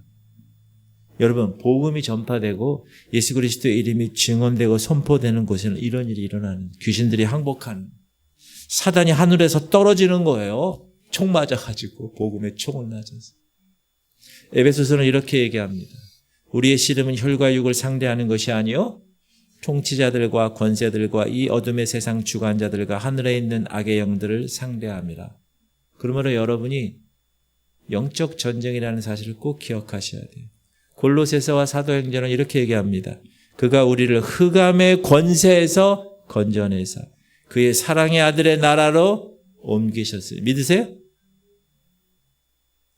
여러분, 복음이 전파되고 예수 그리스도의 이름이 증언되고 선포되는 곳에는 이런 일이 일어나는, 귀신들이 항복하는, 사단이 하늘에서 떨어지는 거예요. 총 맞아가지고, 복음의 총을 맞아서. 에베소서는 이렇게 얘기합니다. 우리의 씨름은 혈과 육을 상대하는 것이 아니요 통치자들과 권세들과 이 어둠의 세상 주관자들과 하늘에 있는 악의 영들을 상대함이라. 그러므로 여러분이 영적 전쟁이라는 사실을 꼭 기억하셔야 돼요. 골로새서와 사도행전은 이렇게 얘기합니다. 그가 우리를 흑암의 권세에서 건져내사 그의 사랑의 아들의 나라로 옮기셨어요. 믿으세요?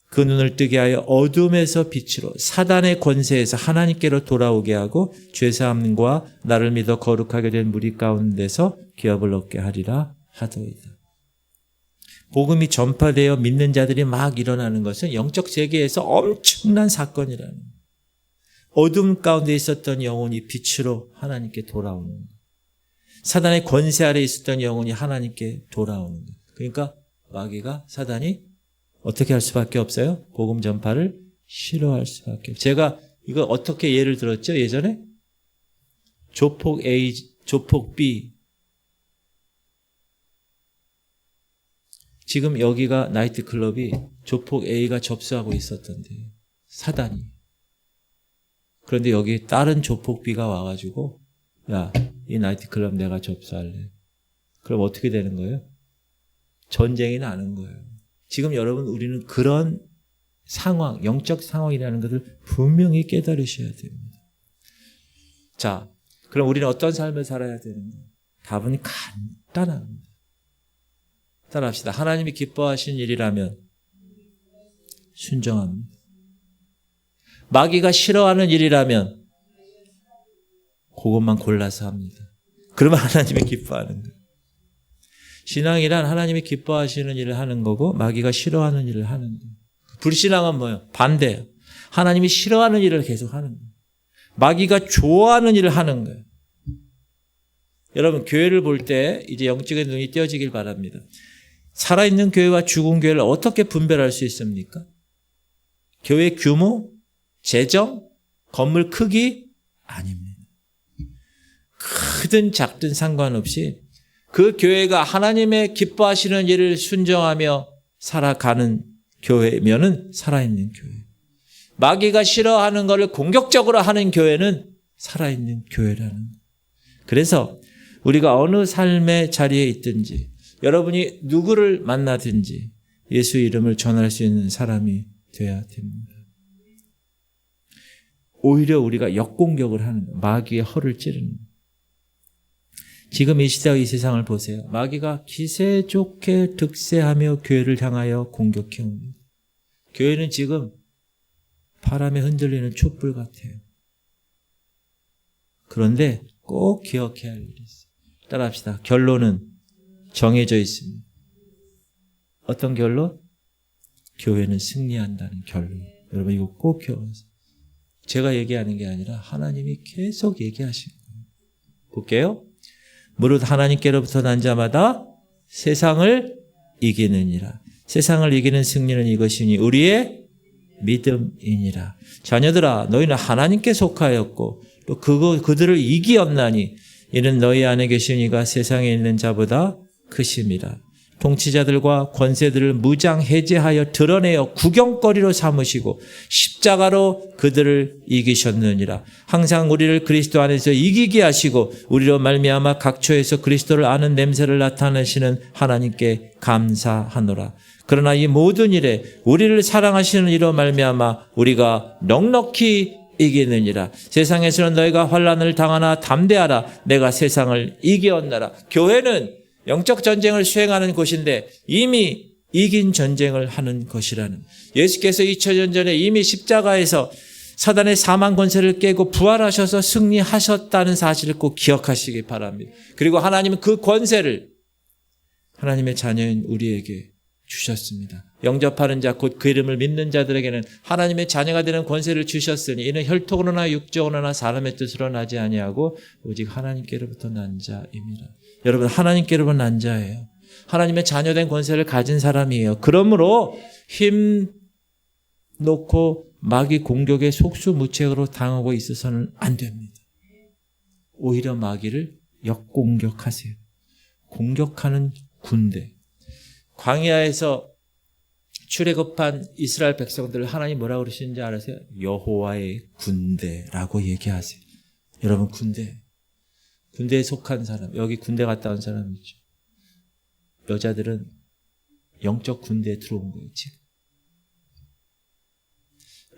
그 눈을 뜨게 하여 어둠에서 빛으로 사단의 권세에서 하나님께로 돌아오게 하고 죄사함과 나를 믿어 거룩하게 된 무리 가운데서 기업을 얻게 하리라 하더이다. 복음이 전파되어 믿는 자들이 막 일어나는 것은 영적 세계에서 엄청난 사건이라는 거예요. 어둠 가운데 있었던 영혼이 빛으로 하나님께 돌아오는 거예요. 사단의 권세 아래 있었던 영혼이 하나님께 돌아오는 거예요. 그러니까 마귀가, 사단이 어떻게 할 수밖에 없어요? 복음 전파를 싫어할 수밖에 없어요. 제가 이거 어떻게 예를 들었죠? 예전에 조폭 A, 조폭 B. 지금 여기가 나이트클럽이 조폭 A가 접수하고 있었던데, 사단이. 그런데 여기 다른 조폭 B가 와가지고 야, 이 나이트클럽 내가 접수할래. 그럼 어떻게 되는 거예요? 전쟁이 나는 거예요. 지금 여러분, 우리는 그런 상황, 영적 상황이라는 것을 분명히 깨달으셔야 됩니다. 자, 그럼 우리는 어떤 삶을 살아야 되는가? 답은 간단합니다. 따라합시다. 하나님이 기뻐하신 일이라면 순종합니다. 마귀가 싫어하는 일이라면 그것만 골라서 합니다. 그러면 하나님이 기뻐하는 거예요. 신앙이란 하나님이 기뻐하시는 일을 하는 거고 마귀가 싫어하는 일을 하는 거예요. 불신앙은 뭐예요? 반대예요. 하나님이 싫어하는 일을 계속 하는 거예요. 마귀가 좋아하는 일을 하는 거예요. 여러분, 교회를 볼 때 이제 영적인 눈이 띄어지길 바랍니다. 살아있는 교회와 죽은 교회를 어떻게 분별할 수 있습니까? 교회 규모, 재정, 건물 크기? 아닙니다. 크든 작든 상관없이 그 교회가 하나님의 기뻐하시는 일을 순종하며 살아가는 교회면은 살아있는 교회. 마귀가 싫어하는 것을 공격적으로 하는 교회는 살아있는 교회라는. 그래서 우리가 어느 삶의 자리에 있든지 여러분이 누구를 만나든지 예수 이름을 전할 수 있는 사람이 되어야 됩니다. 오히려 우리가 역공격을 하는 마귀의 허를 찌르는. 지금 이 시대와 이 세상을 보세요. 마귀가 기세 좋게 득세하며 교회를 향하여 공격해 옵니다. 교회는 지금 바람에 흔들리는 촛불 같아요. 그런데 꼭 기억해야 할 일이 있어요. 따라합시다. 결론은 정해져 있습니다. 어떤 결론? 교회는 승리한다는 결론. 여러분 이거 꼭 기억하세요. 제가 얘기하는 게 아니라 하나님이 계속 얘기하신 거예요. 볼게요. 무릇 하나님께로부터 난 자마다 세상을 이기느니라. 세상을 이기는 승리는 이것이니 우리의 믿음이니라. 자녀들아 너희는 하나님께 속하였고 또 그들을 이기었나니 이는 너희 안에 계신 이가 세상에 있는 자보다 크심이라. 통치자들과 권세들을 무장 해제하여 드러내어 구경거리로 삼으시고 십자가로 그들을 이기셨느니라. 항상 우리를 그리스도 안에서 이기게 하시고 우리로 말미암아 각처에서 그리스도를 아는 냄새를 나타내시는 하나님께 감사하노라. 그러나 이 모든 일에 우리를 사랑하시는 이로 말미암아 우리가 넉넉히 이기느니라. 세상에서는 너희가 환난을 당하나 담대하라. 내가 세상을 이기었나라. 교회는 영적 전쟁을 수행하는 곳인데 이미 이긴 전쟁을 하는 것이라는. 예수께서 2000년 전에 이미 십자가에서 사단의 사망 권세를 깨고 부활하셔서 승리하셨다는 사실을 꼭 기억하시기 바랍니다. 그리고 하나님은 그 권세를 하나님의 자녀인 우리에게 주셨습니다. 영접하는 자 곧 그 이름을 믿는 자들에게는 하나님의 자녀가 되는 권세를 주셨으니 이는 혈통으로나 육정으로나 사람의 뜻으로 나지 아니하고 오직 하나님께로부터 난 자입니다. 여러분 하나님께로부터 난 자예요. 하나님의 자녀된 권세를 가진 사람이에요. 그러므로 힘 놓고 마귀 공격에 속수무책으로 당하고 있어서는 안 됩니다. 오히려 마귀를 역공격하세요. 공격하는 군대. 광야에서 출애굽한 이스라엘 백성들을 하나님 뭐라고 그러시는지 알아세요? 여호와의 군대라고 얘기하세요. 여러분 군대에 속한 사람, 여기 군대 갔다 온 사람 있죠. 여자들은 영적 군대에 들어온 거예요. 지금.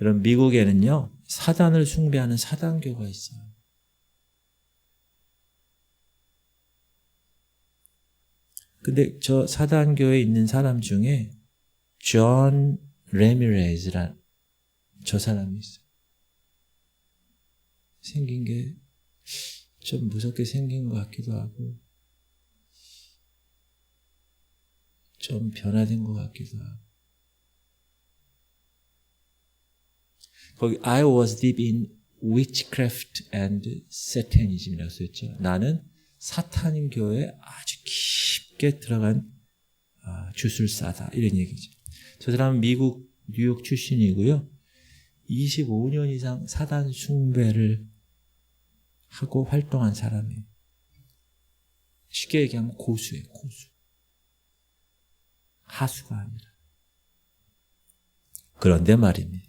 여러분 미국에는요 사단을 숭배하는 사단교가 있어요. 근데 저 사단교에 있는 사람 중에 존 레미레즈란 저 사람이 있어요. 생긴 게 좀 무섭게 생긴 것 같기도 하고 좀 변화된 것 같기도 하고. 거기 I was deep in witchcraft and satanism이라고 써있죠. 나는 사탄교에 아주 깊게 들어간 주술사다 이런 얘기죠. 저 사람은 미국 뉴욕 출신이고요. 25년 이상 사단 숭배를 하고 활동한 사람이에요. 쉽게 얘기하면 고수예요. 고수. 하수가 아니라. 그런데 말입니다.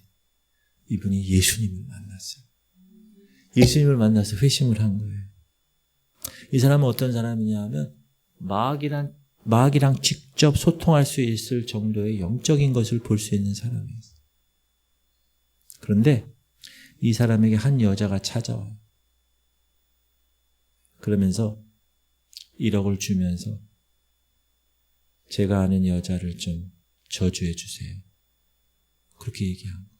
이분이 예수님을 만났어요. 예수님을 만나서 회심을 한 거예요. 이 사람은 어떤 사람이냐 하면 마귀랑 직접 소통할 수 있을 정도의 영적인 것을 볼 수 있는 사람이었어요. 그런데 이 사람에게 한 여자가 찾아와요. 그러면서 1억을 주면서 제가 아는 여자를 좀 저주해 주세요. 그렇게 얘기한 거예요.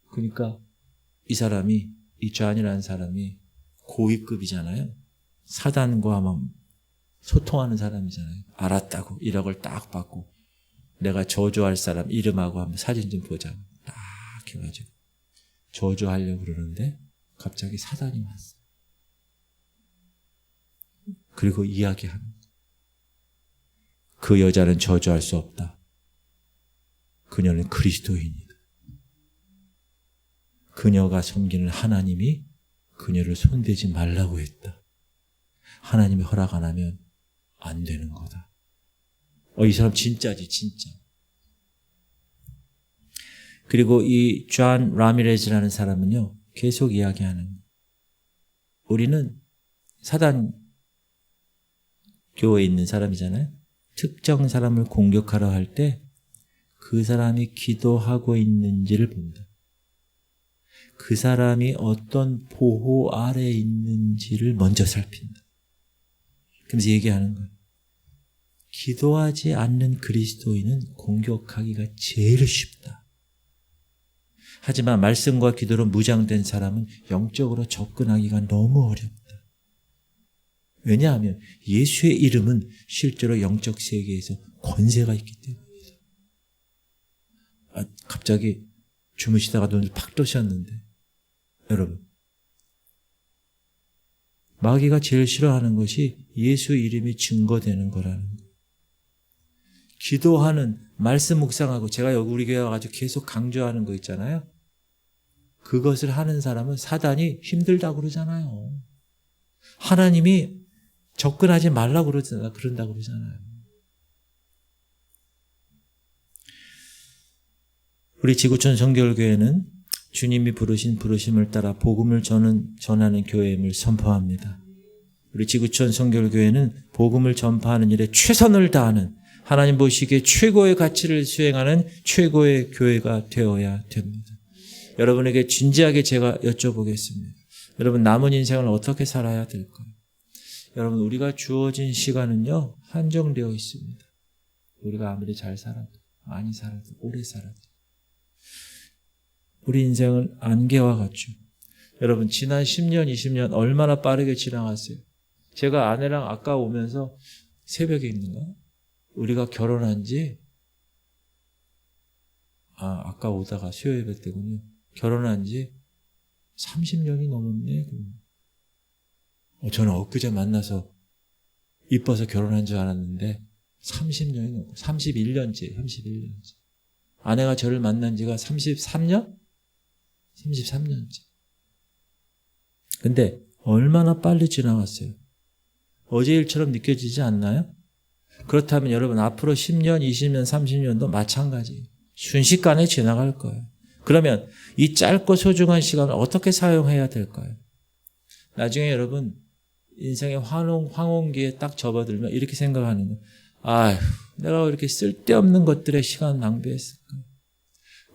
그러니까 이 사람이, 이 존이라는 사람이 고위급이잖아요. 사단과 아마 소통하는 사람이잖아요. 알았다고 1억을 딱 받고 내가 저주할 사람 이름하고 한번 사진 좀 보자. 딱 해가지고 저주하려고 그러는데 갑자기 사단이 왔어요. 그리고 이야기하는 거예요. 그 여자는 저주할 수 없다. 그녀는 그리스도인이다. 그녀가 섬기는 하나님이 그녀를 손대지 말라고 했다. 하나님이 허락 안 하면 안 되는 거다. 이 사람 진짜지, 진짜. 그리고 이 존 라미레즈라는 사람은요, 계속 이야기하는 거예요. 우리는 사단 교회에 있는 사람이잖아요. 특정 사람을 공격하러 할 때 그 사람이 기도하고 있는지를 본다. 그 사람이 어떤 보호 아래에 있는지를 먼저 살핀다. 그러면서 얘기하는 거예요. 기도하지 않는 그리스도인은 공격하기가 제일 쉽다. 하지만 말씀과 기도로 무장된 사람은 영적으로 접근하기가 너무 어렵다. 왜냐하면 예수의 이름은 실제로 영적 세계에서 권세가 있기 때문이다. 갑자기 주무시다가 눈을 팍 뜨셨는데, 여러분, 마귀가 제일 싫어하는 것이 예수 이름이 증거되는 거라는 거예요. 기도하는, 말씀 묵상하고, 제가 여기 우리 교회 와가지고 계속 강조하는 거 있잖아요. 그것을 하는 사람은 사단이 힘들다고 그러잖아요. 하나님이 접근하지 말라고 그런다고 그러잖아요. 우리 지구촌 성결교회는 주님이 부르신 부르심을 따라 복음을 전하는 교회임을 선포합니다. 우리 지구촌 성결교회는 복음을 전파하는 일에 최선을 다하는, 하나님 보시기에 최고의 가치를 수행하는 최고의 교회가 되어야 됩니다. 여러분에게 진지하게 제가 여쭤보겠습니다. 여러분, 남은 인생을 어떻게 살아야 될까요? 여러분, 우리가 주어진 시간은요, 한정되어 있습니다. 우리가 아무리 잘 살아도, 많이 살아도, 오래 살아도 우리 인생은 안개와 같죠. 여러분, 지난 10년, 20년 얼마나 빠르게 지나갔어요. 제가 아내랑 아까 오면서 새벽에 있는가? 우리가 결혼한 지 아까 오다가 수요 예배 때군요. 결혼한 지 30년이 넘었네. 저는 엊그제 만나서 이뻐서 결혼한 줄 알았는데 30년이 넘고 31년째. 아내가 저를 만난 지가 33년? 33년째. 근데 얼마나 빨리 지나갔어요. 어제 일처럼 느껴지지 않나요? 그렇다면 여러분, 앞으로 10년, 20년, 30년도 마찬가지예요. 순식간에 지나갈 거예요. 그러면 이 짧고 소중한 시간을 어떻게 사용해야 될까요? 나중에 여러분, 인생의 황혼기에 딱 접어들면 이렇게 생각하는 거예요. 아휴, 내가 왜 이렇게 쓸데없는 것들에 시간 낭비했을까?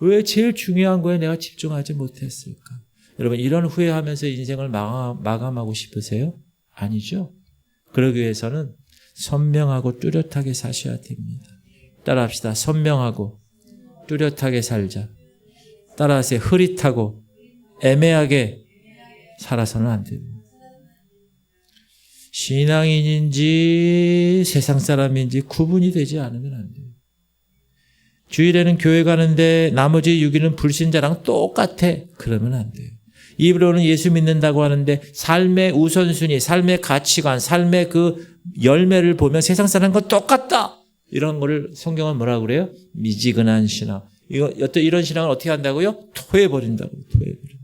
왜 제일 중요한 거에 내가 집중하지 못했을까? 여러분, 이런 후회하면서 인생을 마감하고 싶으세요? 아니죠. 그러기 위해서는 선명하고 뚜렷하게 사셔야 됩니다. 따라합시다. 선명하고 뚜렷하게 살자. 따라하세요. 흐릿하고 애매하게 살아서는 안 됩니다. 신앙인인지 세상 사람인지 구분이 되지 않으면 안 돼요. 주일에는 교회 가는데 나머지 6일은 불신자랑 똑같아. 그러면 안 돼요. 입으로는 예수 믿는다고 하는데 삶의 우선순위, 삶의 가치관, 삶의 그 열매를 보면 세상 사람과 똑같다. 이런 거를 성경은 뭐라고 그래요? 미지근한 신앙. 이런 신앙을 어떻게 한다고요? 토해버린다고요. 토해버린다.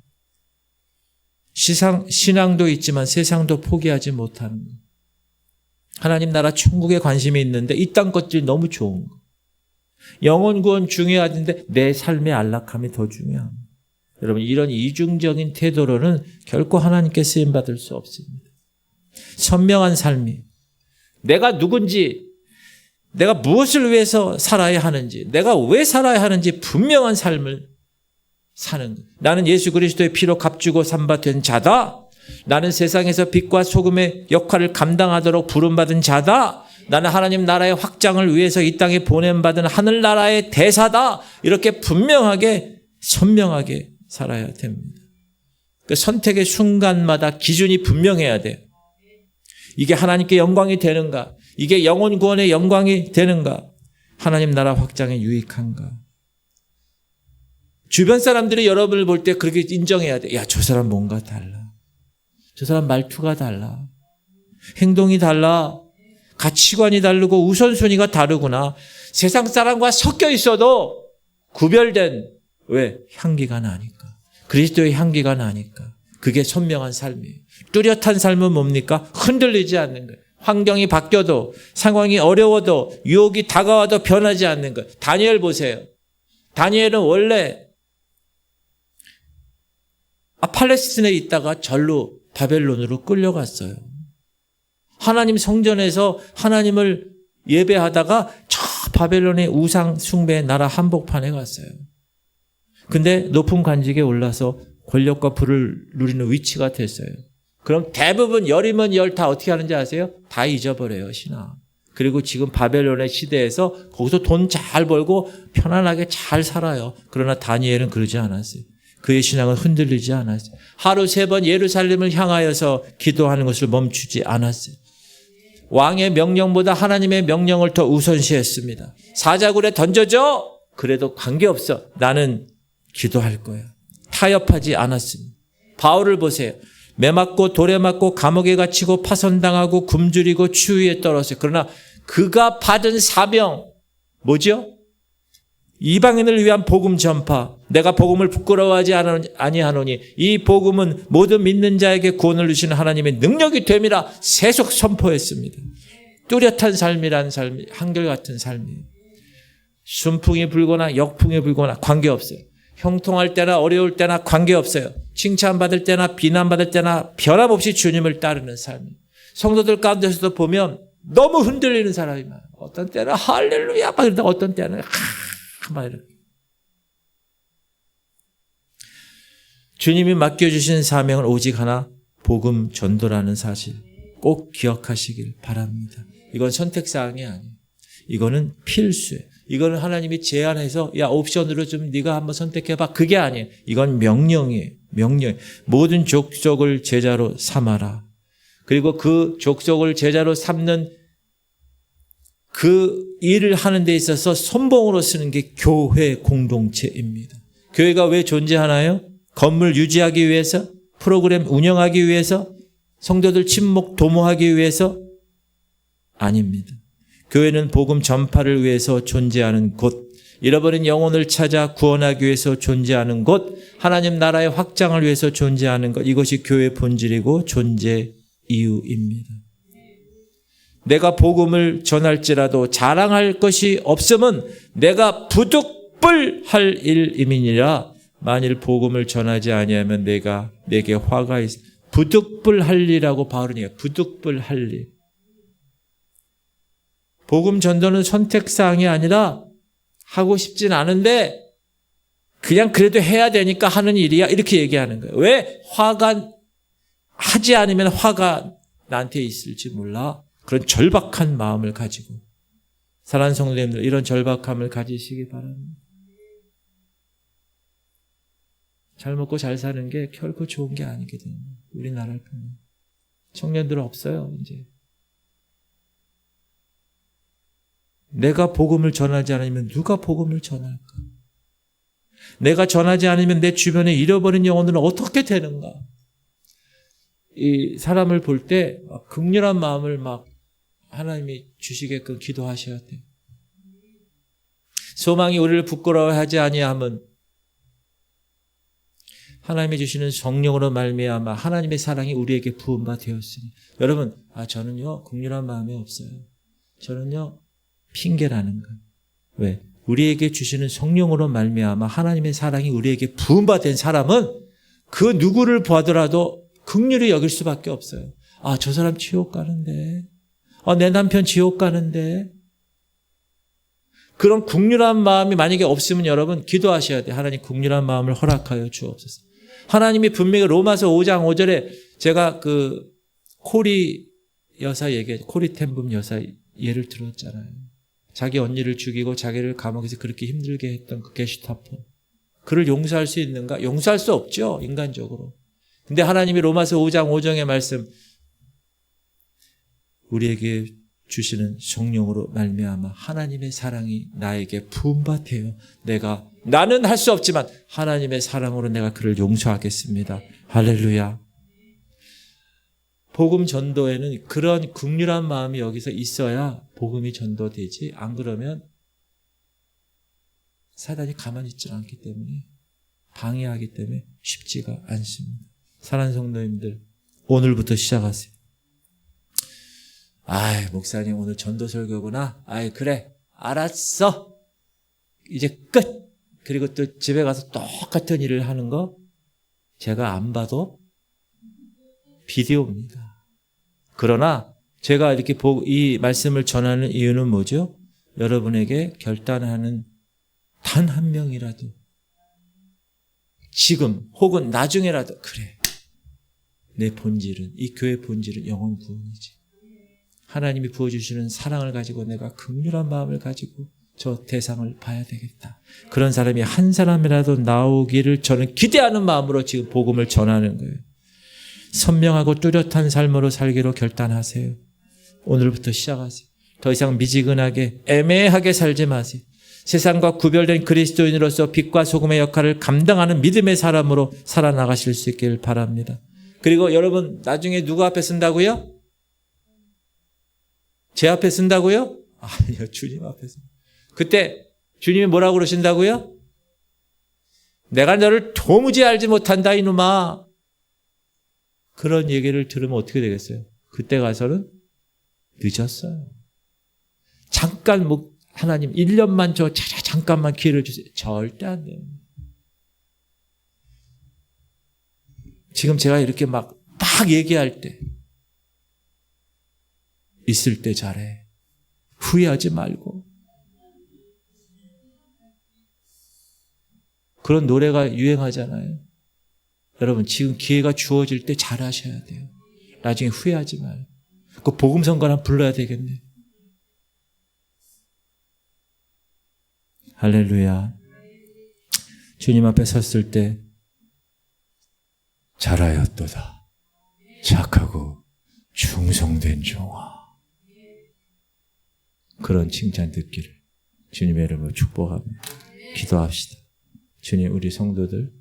신앙도 있지만 세상도 포기하지 못하는 거. 하나님 나라 천국에 관심이 있는데 이 땅 것들이 너무 좋은 거. 영혼 구원 중요하던데 내 삶의 안락함이 더 중요합니다. 여러분, 이런 이중적인 태도로는 결코 하나님께 쓰임받을 수 없습니다. 선명한 삶이, 내가 누군지, 내가 무엇을 위해서 살아야 하는지, 내가 왜 살아야 하는지 분명한 삶을 사는 것. 나는 예수 그리스도의 피로 값주고 삼바된 자다. 나는 세상에서 빛과 소금의 역할을 감당하도록 부름받은 자다. 나는 하나님 나라의 확장을 위해서 이 땅에 보냄받은 하늘나라의 대사다. 이렇게 분명하게 선명하게 살아야 됩니다. 그 선택의 순간마다 기준이 분명해야 돼요. 이게 하나님께 영광이 되는가? 이게 영혼 구원의 영광이 되는가? 하나님 나라 확장에 유익한가? 주변 사람들이 여러분을 볼 때 그렇게 인정해야 돼. 야, 저 사람 뭔가 달라. 저 사람 말투가 달라. 행동이 달라. 가치관이 다르고 우선순위가 다르구나. 세상 사람과 섞여 있어도 구별된, 왜? 향기가 나니까. 그리스도의 향기가 나니까. 그게 선명한 삶이에요. 뚜렷한 삶은 뭡니까? 흔들리지 않는 거예요. 환경이 바뀌어도, 상황이 어려워도, 유혹이 다가와도 변하지 않는 거예요. 다니엘 보세요. 다니엘은 원래 팔레스틴에 있다가 절로 바벨론으로 끌려갔어요. 하나님 성전에서 하나님을 예배하다가 저 바벨론의 우상 숭배의 나라 한복판에 갔어요. 근데 높은 관직에 올라서 권력과 부를 누리는 위치가 됐어요. 그럼 대부분 열이면 열 다 어떻게 하는지 아세요? 다 잊어버려요, 신앙. 그리고 지금 바벨론의 시대에서 거기서 돈 잘 벌고 편안하게 잘 살아요. 그러나 다니엘은 그러지 않았어요. 그의 신앙은 흔들리지 않았어요. 하루 3번 예루살렘을 향하여서 기도하는 것을 멈추지 않았어요. 왕의 명령보다 하나님의 명령을 더 우선시했습니다. 사자굴에 던져줘? 그래도 관계없어. 나는 기도할 거야. 타협하지 않았습니다. 바울을 보세요. 매 맞고 돌에 맞고 감옥에 갇히고 파손당하고 굶주리고 추위에 떨었어요. 그러나 그가 받은 사명 뭐죠? 이방인을 위한 복음 전파. 내가 복음을 부끄러워하지 아니하노니 이 복음은 모든 믿는 자에게 구원을 주시는 하나님의 능력이 됨이라 세속 선포했습니다. 뚜렷한 삶이란 삶이 한결같은 삶이에요. 순풍이 불거나 역풍이 불거나 관계없어요. 형통할 때나 어려울 때나 관계없어요. 칭찬받을 때나 비난받을 때나 변함없이 주님을 따르는 삶이에요. 성도들 가운데서도 보면 너무 흔들리는 사람이 많아요. 어떤 때는 할렐루야 막 이러다가 어떤 때는 막 이렇게. 주님이 맡겨주신 사명은 오직 하나, 복음 전도라는 사실 꼭 기억하시길 바랍니다. 이건 선택사항이 아니에요. 이거는 필수예요. 이거는 하나님이 제안해서 야 옵션으로 좀 네가 한번 선택해봐. 그게 아니에요. 이건 명령이에요. 명령. 모든 족속을 제자로 삼아라. 그리고 그 족속을 제자로 삼는 그 일을 하는 데 있어서 선봉으로 쓰는 게 교회 공동체입니다. 교회가 왜 존재하나요? 건물 유지하기 위해서? 프로그램 운영하기 위해서? 성도들 친목 도모하기 위해서? 아닙니다. 교회는 복음 전파를 위해서 존재하는 곳, 잃어버린 영혼을 찾아 구원하기 위해서 존재하는 곳, 하나님 나라의 확장을 위해서 존재하는 것, 이것이 교회의 본질이고 존재 이유입니다. 내가 복음을 전할지라도 자랑할 것이 없으면 내가 부득불할 일임이니라. 만일 복음을 전하지 아니하면 내게 화가 있어. 부득불할 일이라고 바울은 해요. 부득불할 일. 복음 전도는 선택사항이 아니라 하고 싶진 않은데 그냥 그래도 해야 되니까 하는 일이야. 이렇게 얘기하는 거예요. 왜? 하지 않으면 화가 나한테 있을지 몰라. 그런 절박한 마음을 가지고. 사랑하는 성도님들, 이런 절박함을 가지시기 바랍니다. 잘 먹고 잘 사는 게 결코 좋은 게 아니거든요. 우리나라를 보면. 청년들은 없어요, 이제. 내가 복음을 전하지 않으면 누가 복음을 전할까? 내가 전하지 않으면 내 주변에 잃어버린 영혼들은 어떻게 되는가? 이 사람을 볼 때 극렬한 마음을 막 하나님이 주시게끔 기도하셔야 돼요. 소망이 우리를 부끄러워하지 아니하면 하나님이 주시는 성령으로 말미암아 하나님의 사랑이 우리에게 부은 바 되었으니. 여러분, 저는요 극렬한 마음이 없어요. 저는요 핑계라는 거예요. 왜? 우리에게 주시는 성령으로 말미암아 하나님의 사랑이 우리에게 부은 바 된 사람은 그 누구를 보더라도 긍휼히 여길 수밖에 없어요. 저 사람 지옥 가는데. 내 남편 지옥 가는데. 그런 긍휼한 마음이 만약에 없으면 여러분 기도하셔야 돼요. 하나님 긍휼한 마음을 허락하여 주옵소서. 하나님이 분명히 로마서 5장 5절에 제가 그 코리 여사 코리템붐 여사 예를 들었잖아요. 자기 언니를 죽이고 자기를 감옥에서 그렇게 힘들게 했던 그 게슈타포. 그를 용서할 수 있는가? 용서할 수 없죠, 인간적으로. 근데 하나님이 로마서 5장 5절의 말씀, 우리에게 주시는 성령으로 말미암아 하나님의 사랑이 나에게 부은 바 되어 나는 할 수 없지만 하나님의 사랑으로 내가 그를 용서하겠습니다. 할렐루야. 복음 전도에는 그런 긍휼한 마음이 여기서 있어야 복음이 전도되지, 안 그러면 사단이 가만히 있지 않기 때문에, 방해하기 때문에 쉽지가 않습니다. 사랑하는 성도님들, 오늘부터 시작하세요. 아이, 목사님 오늘 전도 설교구나. 아이, 그래. 알았어. 이제 끝. 그리고 또 집에 가서 똑같은 일을 하는 거 제가 안 봐도 비디오입니다. 그러나 제가 이렇게 이 말씀을 전하는 이유는 뭐죠? 여러분에게 결단하는 단 한 명이라도 지금 혹은 나중에라도 그래. 내 본질은, 이 교회의 본질은 영혼 구원이지. 하나님이 부어주시는 사랑을 가지고 내가 긍휼한 마음을 가지고 저 대상을 봐야 되겠다. 그런 사람이 한 사람이라도 나오기를 저는 기대하는 마음으로 지금 복음을 전하는 거예요. 선명하고 뚜렷한 삶으로 살기로 결단하세요. 오늘부터 시작하세요. 더 이상 미지근하게 애매하게 살지 마세요. 세상과 구별된 그리스도인으로서 빛과 소금의 역할을 감당하는 믿음의 사람으로 살아나가실 수 있길 바랍니다. 그리고 여러분 나중에 누구 앞에 쓴다고요? 제 앞에 쓴다고요? 아니요, 주님 앞에 쓴다. 그때 주님이 뭐라고 그러신다고요? 내가 너를 도무지 알지 못한다 이놈아. 그런 얘기를 들으면 어떻게 되겠어요? 그때 가서는 늦었어요. 잠깐 하나님 1년만 잠깐만 기회를 주세요. 절대 안 돼요. 지금 제가 이렇게 막 얘기할 때 있을 때 잘해. 후회하지 말고. 그런 노래가 유행하잖아요. 여러분 지금 기회가 주어질 때 잘하셔야 돼요. 나중에 후회하지 말고. 그 복음 선거나 불러야 되겠네. 할렐루야. 주님 앞에 섰을 때 잘하였도다. 착하고 충성된 종아. 그런 칭찬 듣기를 주님의 이름으로 축복합니다. 기도합시다. 주님, 우리 성도들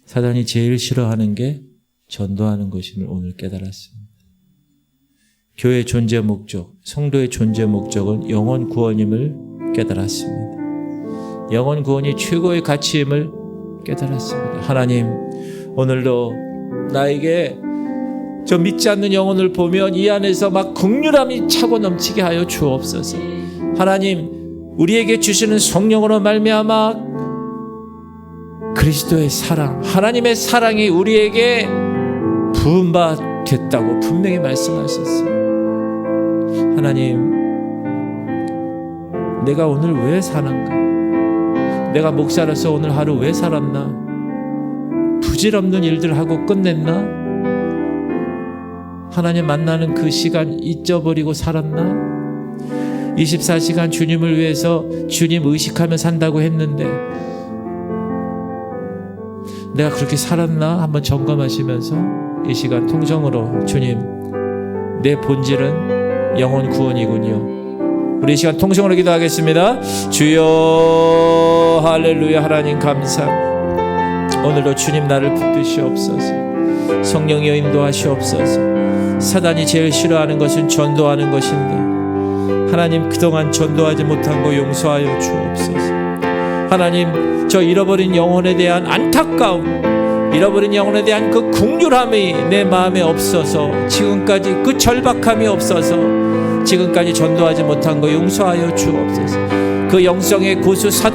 사단이 제일 싫어하는 게 전도하는 것임을 오늘 깨달았습니다. 교회의 존재 목적, 성도의 존재 목적은 영혼 구원임을 깨달았습니다. 영혼 구원이 최고의 가치임을 깨달았습니다. 하나님, 오늘도 나에게 저 믿지 않는 영혼을 보면 이 안에서 막 긍휼함이 차고 넘치게 하여 주옵소서. 하나님, 우리에게 주시는 성령으로 말미암아 그리스도의 사랑, 하나님의 사랑이 우리에게 부은 바 됐다고 분명히 말씀하셨어요. 하나님, 내가 오늘 왜 사는가? 내가 목사로서 오늘 하루 왜 살았나? 부질없는 일들 하고 끝냈나? 하나님 만나는 그 시간 잊어버리고 살았나? 24시간 주님을 위해서 주님 의식하며 산다고 했는데 내가 그렇게 살았나? 한번 점검하시면서 이 시간 통성으로 주님, 내 본질은 영혼 구원이군요. 우리 이 시간 통성으로 기도하겠습니다. 주여, 할렐루야. 하나님 감사합니다. 오늘도 주님 나를 붙드시옵소서. 성령이여 인도하시옵소서. 사단이 제일 싫어하는 것은 전도하는 것인데 하나님, 그동안 전도하지 못한 거 용서하여 주옵소서. 하나님, 저 잃어버린 영혼에 대한 안타까움, 잃어버린 영혼에 대한 그 긍휼함이 내 마음에 없어서 지금까지 그 절박함이 없어서 지금까지 전도하지 못한 거 용서하여 주옵소서. 그 영성의 고수